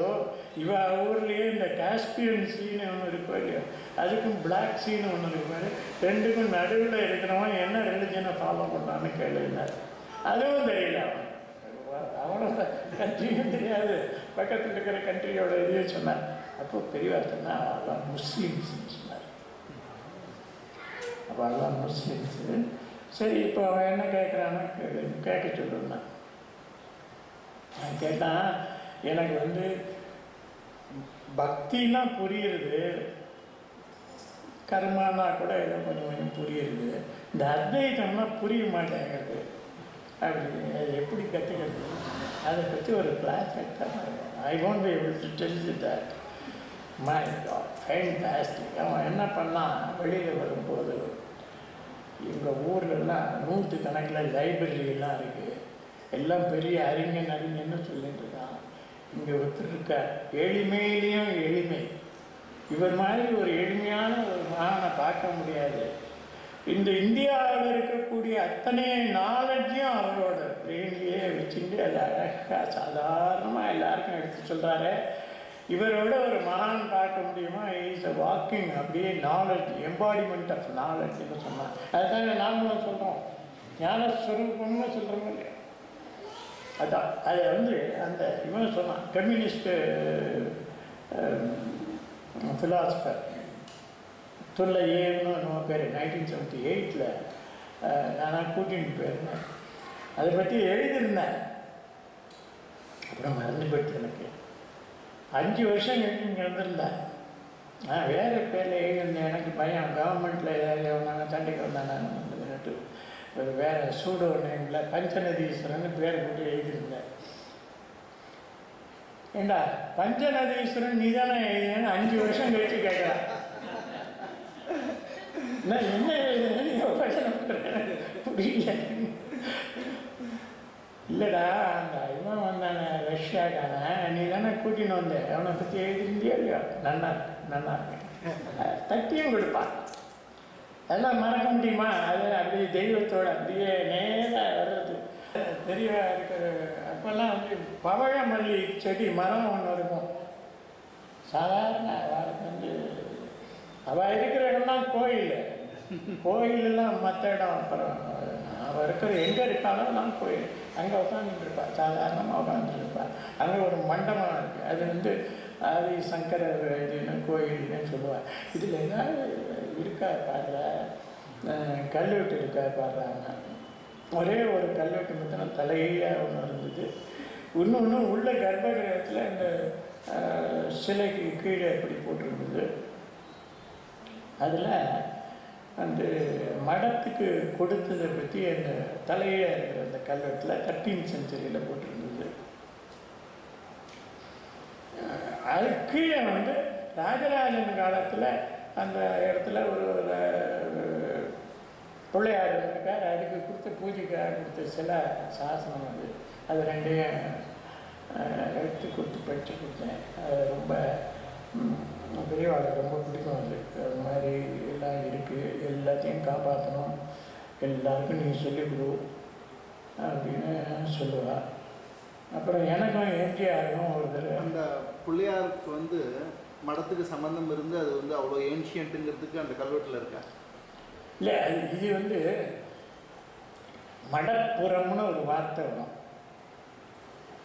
இவ ஊர்லேயே இந்த காஸ்பியன் சீன்னு ஒன்று இருக்கோ இல்லையோ, அதுக்கும் பிளாக் சீன்னு ஒன்று இருப்பாரு, ரெண்டுக்கும் நடுவில் இருக்கிறவன் என்ன ரிலிஜனை ஃபாலோ பண்ணுறான்னு கேளுனார். அதுவும் தெரியல. அவனோட கண்ட்ரியும் தெரியாது, பக்கத்தில் இருக்கிற கண்ட்ரியோட இதையும் சொன்னார். அப்போ பெரியவா சொன்னால் அதெல்லாம் முஸ்லீம்ஸ்ன்னு சொன்னார். அப்போ அதெல்லாம் முஸ்லீம்ஸு. சரி, இப்போ அவன் என்ன கேட்குறான்னு கேட்க சொல்லிருந்தான். நான் கேட்டான், எனக்கு வந்து பக்தின்னா புரியுறது, கர்மானா கூட ஏதோ கொஞ்சம் கொஞ்சம் புரியுறது, இந்த அத்வைதம்னா புரிய மாட்டேங்கிறது அப்படின்னு எப்படி கற்றுக்கிறது, அதை பற்றி ஒரு கிளாஸ் எடுத்தாங்க. I want be able to tell you that. My God, fantastic. அவன் என்ன பண்ணான், வெளியில் வரும்போது எங்கள் ஊர்லெலாம் 100 கணக்கில் லைப்ரரியெல்லாம் இருக்குது, எல்லாம் பெரிய அறிஞன்னு சொல்லிட்டு இருக்கான். இங்கே ஒருத்தர் இருக்கார், எளிமையிலையும் எளிமை. இவர் மாதிரி ஒரு எளிமையான ஒரு மகானை பார்க்க முடியாது. இந்த இந்தியாவில் இருக்கக்கூடிய அத்தனை நாலேஜையும் அவரோட பிரெயின்லேயே வச்சுட்டு அது அழகாக சாதாரணமாக எல்லாருக்கும் எடுத்து சொல்கிறாரு. இவரோட ஒரு மகான் பார்க்க முடியுமா? இஸ் அ வாக்கிங் அப்படியே நாலேஜ், எம்பாடிமெண்ட் ஆஃப் நாலேஜ்னு சொன்னான். அதுதாங்க நாமளும் சொல்கிறோம், ஞானஸ்வரூபம்னு சொல்கிறோம் இல்லையா. அதான் அதை வந்து அந்த இவன் சொன்னான், கம்யூனிஸ்ட்டு ஃபிலாசபர் துல்லையேன்னு நம்ம பேர் 1978 நான் கூட்டிகிட்டு போயிருந்தேன். அதை பற்றி எழுதியிருந்தேன், அப்புறம் மறந்து போயிட்டு. எனக்கு 5 வருஷம் கழிச்சு இங்கே வந்திருந்தேன். நான் வேறு பேரில் எழுதியிருந்தேன். எனக்கு பயம், கவர்மெண்ட்டில் ஏதாவது நாங்கள் சண்டைக்கு வந்தாங்க, ஒரு வேறு சூடோ நேமில் பஞ்சநதீஸ்வரன் பேரை போட்டு எழுதியிருந்தேன். ஏண்டா பஞ்சநதீஸ்வரன் நீ தானே எழுதினேன்னு 5 வருஷம் கழிச்சு கேட்குறேன். நான் என்ன எழுதுன்னு யோசனை பண்ணுறேன், புரியல. இல்லைடா, அந்த இவன் வந்தானே ரஷ்யாக்காரன், நீ தானே கூட்டின்னு வந்தேன், அவனை பற்றி எழுதிருந்தியா இல்லையா? நல்லா இருக்கு, தட்டியும் கொடுப்பான். அதெல்லாம் மறக்க முடியுமா? அது அப்படியே தெய்வத்தோடு அப்படியே நேராக வர்றது. தெரியவா இருக்கிற அப்போல்லாம் வந்து பவழமல்லி செடி மரம் ஒன்று இருக்கும். சாதாரண அவளுக்கு வந்து அவள் இருக்கிற இடம்லாம் கோயிலெல்லாம் மற்ற இடம். அப்புறம் அவள் இருக்கிற எங்கே இருக்காலும் நான் கோயில் அங்கே உட்காந்துட்டு இருப்பாள், சாதாரணமாக உட்காந்துருப்பாள். அங்கே ஒரு மண்டபம் இருக்குது, அது வந்து ஆதி சங்கரர் இதுன்னு கோயில்னு சொல்லுவாள். இதில் ஏதாவது இருக்கா பாடுற, கல்வெட்டு இருக்கா பாடுறாங்க. ஒரே ஒரு கல்வெட்டு மட்டும் தலையாக ஒன்று இருந்தது. இன்னொன்று உள்ள கர்ப்பகிரகத்தில் இந்த சிலைக்கு கீழே எப்படி போட்டிருந்தது. அதில் அந்த மடத்துக்கு கொடுத்ததை பற்றி அந்த தலையாக இருக்கிற அந்த கல்வெட்டில் 13th century போட்டிருந்தது. அது கீழே வந்து ராஜராஜன் காலத்தில் அந்த இடத்துல ஒரு பிள்ளையார் இருக்கார், அதுக்கு கொடுத்த பூஜைக்காக கொடுத்த சில சாசனம் அது ரெண்டையும் எடுத்து கொடுத்து படித்து கொடுத்தேன். அது ரொம்ப பெரியவாளுக்கு ரொம்ப பிடிக்கும். அது மாதிரி எல்லாம் இருக்குது, எல்லாத்தையும் காப்பாற்றணும், எல்லாருக்கும் நீ சொல்லிக் கொடு அப்படின்னு சொல்லுவாள். அப்புறம் எனக்கும் எம்ஜிஆருக்கும் ஒருத்தர்
அந்த பிள்ளையாருக்கு வந்து மடத்துக்கு சம்மந்தம் இருந்து அது வந்து அவ்வளோ ஏன்ஷியன்ட்டுங்கிறதுக்கு அந்த கல்வெட்டில் இருக்கா?
இல்லை, இது வந்து மடப்புறம்னு ஒரு வார்த்தை வரும்.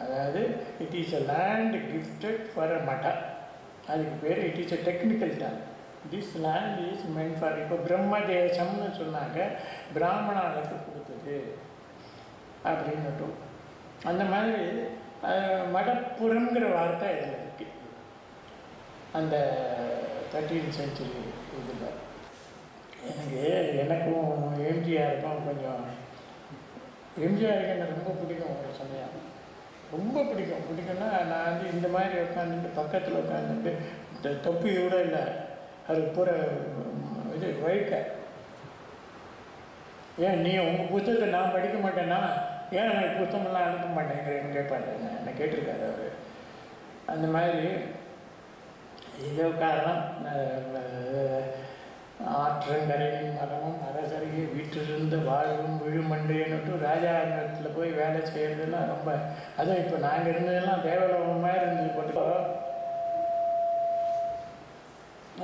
அதாவது it is a land gifted for a மட, அதுக்கு பேர் it is a technical term. This land is meant for, இப்போ பிரம்ம தேசம்னு சொன்னாங்க, பிராமணர்களுக்கு கொடுத்தது அப்படின்னுட்டு. அந்த மாதிரி மடப்புறங்கிற வார்த்தை இதில் இருக்குது. அந்த 13th century இதில். எனக்கும் எம்ஜிஆருக்கும் கொஞ்சம் எம்ஜிஆருக்கு எனக்கு ரொம்ப பிடிக்கும். ஒரு சமயம் ரொம்ப பிடிக்கும்னா நான் வந்து இந்த மாதிரி உட்காந்துட்டு பக்கத்தில் உட்காந்துட்டு இந்த தொப்பி கூட இல்லை, அது பூரா இது வைக்க, ஏன் நீ உங்கள் புத்தகத்தை நான் படிக்க மாட்டேன்னா, ஏன் எனக்கு புத்தகமெல்லாம் அனுப்ப மாட்டேங்கிறேன்னு கேட்பாரு. என்னை கேட்டிருக்காரு அவர். அந்த மாதிரி இதோ காரணம் ஆற்றங்கரையின் மரமும் அரசரையே வீட்டிலிருந்து வாழவும் விழுமன்றேன்னுட்டு ராஜாங்கத்தில் போய் வேலை செய்கிறதுலாம் ரொம்ப, அதுவும் இப்போ நாங்கள் இருந்ததெல்லாம் தேவலோகம் மாதிரி இருந்தது. போட்டு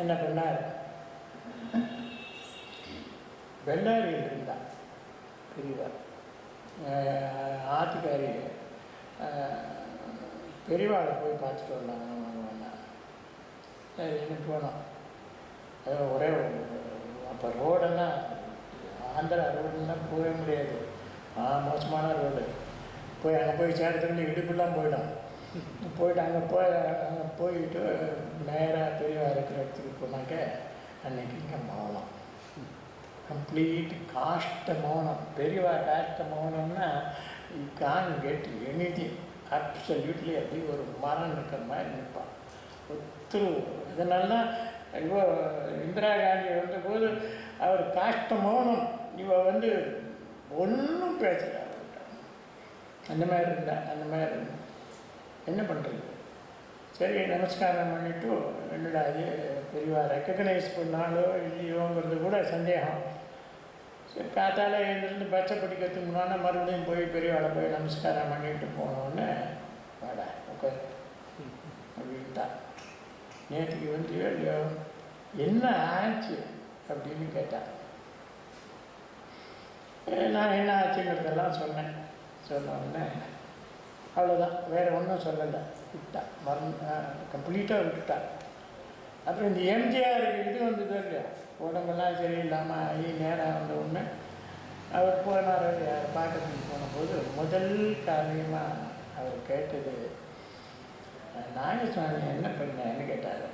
என்ன பண்ணார், வெள்ளாரியில் இருந்தா பெரியவர் ஆத்துக்காரி பெரியவாளை போய் பார்த்துட்டு வரலாம் என்ன போனோம். ஒரே அப்போ ரோடெல்லாம் ஆந்திரா ரோடுலாம் போக முடியாது, மோசமான ரோடு. போய் அங்கே போய் சேர்த்துக்கிட்டு இடுப்புலாம் போயிடும். போயிட்டு அங்கே போயிட்டு நேராக பெரியவா இருக்கிற இடத்துக்கு போனாக்க அன்றைக்கி இங்கே மௌனம், கம்ப்ளீட் காஷ்ட மௌனம். பெரியவா காஷ்ட மௌனம்னா you can get anything, absolutely அப்படி ஒரு மரம் இருக்கிற மாதிரி நிற்பான் ஒத்துரு. இதனால இப்போ இந்திரா காந்தி வந்தபோது அவர் காஷ்ட மௌனம், இவ வந்து ஒன்றும் பேசல அவர்கிட்ட. அந்த மாதிரி இருந்தா என்ன பண்ணுறது. சரி நமஸ்காரம் பண்ணிவிட்டு என்னடா அது பெரியவா ரெக்கக்னைஸ் பண்ணாலோ இல்லையோங்கிறது கூட சந்தேகம். சரி காத்தால எழுந்திருந்து பச்சை படிக்கிறதுக்கு முன்னாடி மறுபடியும் போய் பெரியவாளை போய் நமஸ்காரம் பண்ணிட்டு போனோன்னு வாடா உட்கார் அப்படின்ட்டா. நேற்றுக்கு வந்து இல்லையோ என்ன ஆச்சு அப்படின்னு கேட்டான். நான் என்ன ஆச்சுங்கிறதெல்லாம் சொன்ன உடனே அவ்வளோதான், வேறு ஒன்றும் சொல்லலை, விட்டா. கம்ப்ளீட்டாக விட்டுட்டா. அப்புறம் இந்த எம்ஜிஆருக்கு இது வந்தது இல்லையா, உடம்பெல்லாம் சரியில்லாமல் ஆகி நேரம் வந்த உடனே அவர் போனார் பார்க்கறதுக்கு போனபோது முதல் காரியமாக அவர் கேட்டது, நாகசுவாமி என்ன பண்ணேன்னு கேட்டார்.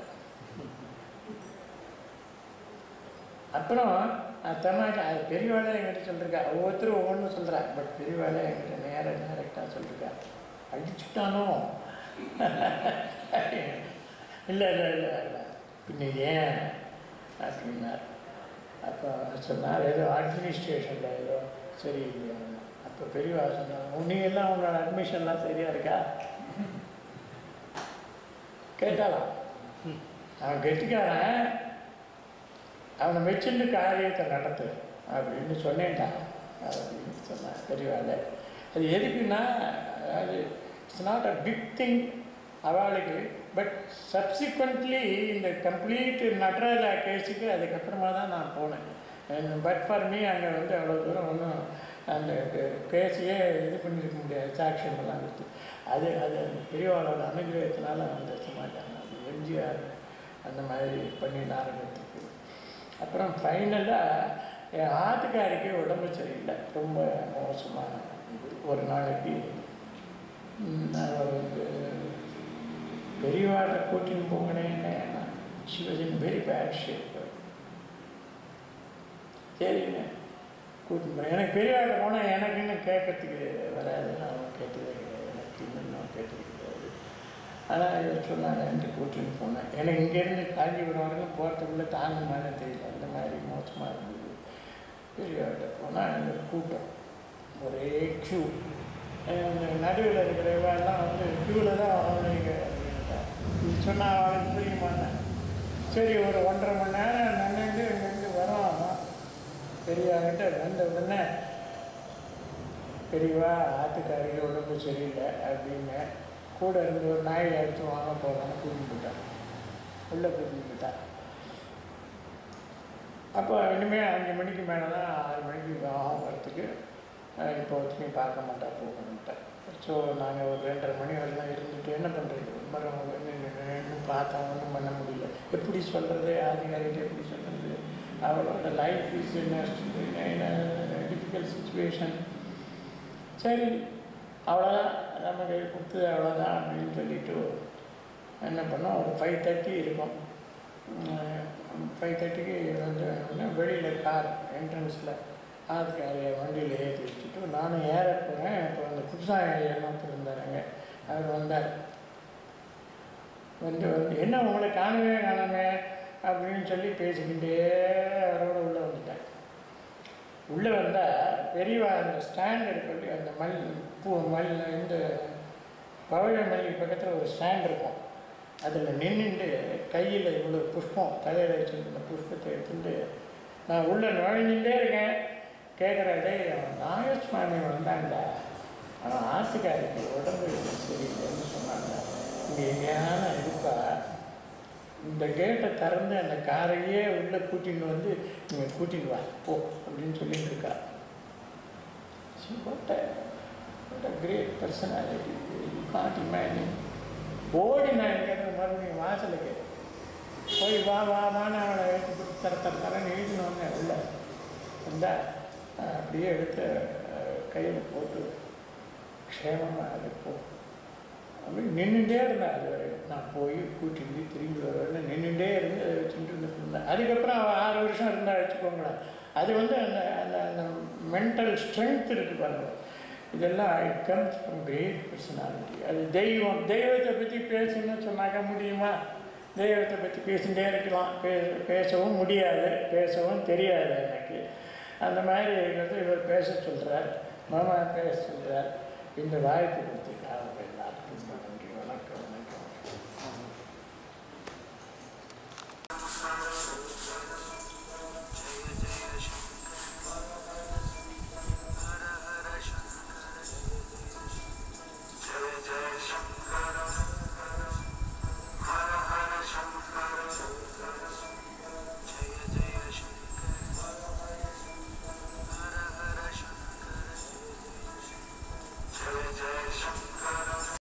அப்புறம் தமாஷா அது பெரியவாளை என்கிட்ட சொல்லிருக்கா. ஒவ்வொருத்தரும் ஒவ்வொன்றும் சொல்கிறா, பட் பெரியவாளை என்கிட்ட டைரெக்டாக சொல்லிருக்கா. அடிச்சுட்டானோ இல்லை பின்ன ஏன் அப்படின்னார். அப்போ சொன்னார் ஏதோ அட்மினிஸ்ட்ரேஷனில் ஏதோ சரியில்லையா. அப்போ பெரியவா சொன்னாங்க, உன்னையெல்லாம் உன்னோட அட்மிஷன்லாம் சரியாக இருக்கா கேட்டாலாம். அவன் கெட்டிக்காரன், அவனை வச்சுட்டு காரியத்தை நடத்து அப்படின்னு சொன்னேன்டான் அப்படின்னு சொன்னான் பெரியவாளை. அது எதுக்குன்னா, அது it's not a big thing அவளுக்கு, பட் சப்சிக்வெண்ட்லி இந்த கம்ப்ளீட் நடராஜா கேஸுக்கு அதுக்கப்புறமா தான் நான் போனேன். பட் ஃபார் மீ அங்கே வந்து அவ்வளோ தூரம் ஒன்றும் அந்த கேஸையே இது பண்ணியிருக்க முடியாது, சாட்சியமெல்லாம் கொடுத்து. அது பெரியவாளோட அனுகிரகத்தினால அந்த சமாச்சாரம் அது எம்ஜிஆர் அந்த மாதிரி பண்ணினாருங்கிறதுக்கு. அப்புறம் ஃபைனலாக என் ஆத்துக்காரிக்கு உடம்பு சரியில்லை, ரொம்ப மோசமான இது. ஒரு நாளைக்கு வந்து பெரியவாளை கூட்டின்னு போங்கன்னு she was in very bad shape. சரிங்க கூட்டின்னு போகிறேன். எனக்கு பெரியவாளை போனால் எனக்கு இன்னும் கேட்கறதுக்கு வராது, நான் கேட்டதே கிடையாது, எனக்கு இன்னும் கேட்டது கிடையாது. ஆனால் இதை சொன்னாங்க என்று கூட்டின்னு போனேன். எனக்கு இங்கேருந்து காஞ்சிபுரம் வரைக்கும் போகிறதுக்குள்ளே தாங்குமானே தெரியல, அந்த மாதிரி மோசமாக இருந்தது. பெரியவாட்ட போனால் அந்த கூட்டம் ஒரே க்யூ, நடுவில் இருக்கிறவெல்லாம் வந்து க்யூவில் தான் அவனுக்கு இது சொன்னால் அவனுக்கு புரியுமானேன். சரி ஒரு 1.5 மணி நேரம் நின்றுட்டு இங்கேருந்து வரோம். பெரியவாகிட்ட வந்த உடனே பெரியவா ஆத்துக்காரிக்கு உடம்பு சரியில்லை அப்படின்னு கூட இருந்து ஒரு நாயை அடித்து வாங்க போகிறான்னு கூட்டின்னு போயிட்டான், உள்ளே கூட்டின்னு போயிட்டான். அப்போ இனிமேல் 5 மணிக்கு மேலே தான் 6 மணிக்கு ஆகும் வரத்துக்கு, இப்போ வச்சுமே பார்க்க மாட்டா போகணுன்ட்டேன். ஸோ நாங்கள் ஒரு 2.5 மணி வரைக்கும் இருந்துட்டு என்ன பண்ணுறது, மரம் இன்னும் பார்த்தா ஒன்றும் பண்ண முடியல. எப்படி சொல்கிறது, ஆதிகாரிகிட்ட எப்படி சொல்கிறது, அவளோட life is in difficult situation. சரி அவ்வளோதான், நமக்கு கொடுத்தது அவ்வளோதான் அப்படின்னு சொல்லிவிட்டு என்ன பண்ணோம். ஒரு 5:30 இருக்கும், 5:30க்கு வந்து வெளியில் கார் என்ட்ரன்ஸில் ஆத்துக்காரைய வண்டியில் ஏற்றி வச்சுட்டு நானும் ஏற போகிறேன். இப்போ அந்த புதுசாக ஏமாத்திட்டு இருந்தாருங்க, அவர் வந்தார். வந்து என்ன உங்களை காணாமே அப்படின்னு சொல்லி பேசிக்கிட்டே அவரோட உள்ளே வந்துட்டேன். உள்ளே வந்தால் பெரியவா அந்த ஸ்டாண்ட் இருக்கு, அந்த இந்த பவழ மல்லி பக்கத்தில் ஒரு ஸ்டாண்ட் இருக்கும். அதில் நின்றுட்டு கையில் இவ்வளோ புஷ்பம் தலையில் வச்சுருந்த புஷ்பத்தை எடுத்துட்டு நான் உள்ளே நுழைஞ்சுட்டே இருக்கேன். கேட்குறாடே, அவன் நாகஸ்வாமி வந்தாங்க, அவன் ஆத்துக்காரிக்கு உடம்பு சரியில்லைன்னு சொன்னாங்க, இங்கே எங்கேயான இருப்பா, இந்த கேட்டை திறந்து அந்த காரையே உள்ளே கூட்டின்னு வந்து நீங்கள் கூட்டின்னு வா போ அப்படின்னு சொல்லிட்டு இருக்கா. what a great personality, you can't imagine. ஓடி நான் இருக்கிறது மறுபடியும் வாசலுக்கு போய் வான்னு அவளை எடுத்து கொடுத்து தரன்னு எழுதினு வந்தேன். உள்ள வந்தால் அப்படியே எடுத்து கையில் போட்டு க்ஷேமமாக அது போ அப்படி நின்றுட்டே இருந்தேன். அது வரைக்கும் நான் போய் கூட்டிட்டு திரும்பி வரவேன்னு நின்றுட்டே இருந்து அதை வச்சுட்டு இருந்தேன். அதுக்கப்புறம் அவள் 6 வருஷம் இருந்தால் வச்சுக்கோங்களேன். அது வந்து அந்த அந்த அந்த மென்டல் ஸ்ட்ரென்த் இருக்குது பாருங்க. இதெல்லாம் it comes from great personality. அது தெய்வத்தை பற்றி பேசணும்னு சொன்னாக்க முடியுமா? தெய்வத்தை பற்றி பேசிகிட்டே இருக்கலாம், பேசவும் முடியாது, பேசவும் தெரியாது எனக்கு. அந்த மாதிரி இருக்கிறது இவர் பேச சொல்கிறார், மாமா பேச சொல்கிறார். இந்த வாய்ப்பு கொடுத்துருக்காங்க எல்லாருக்கும் நன்றி. வணக்கம் வணக்கம்.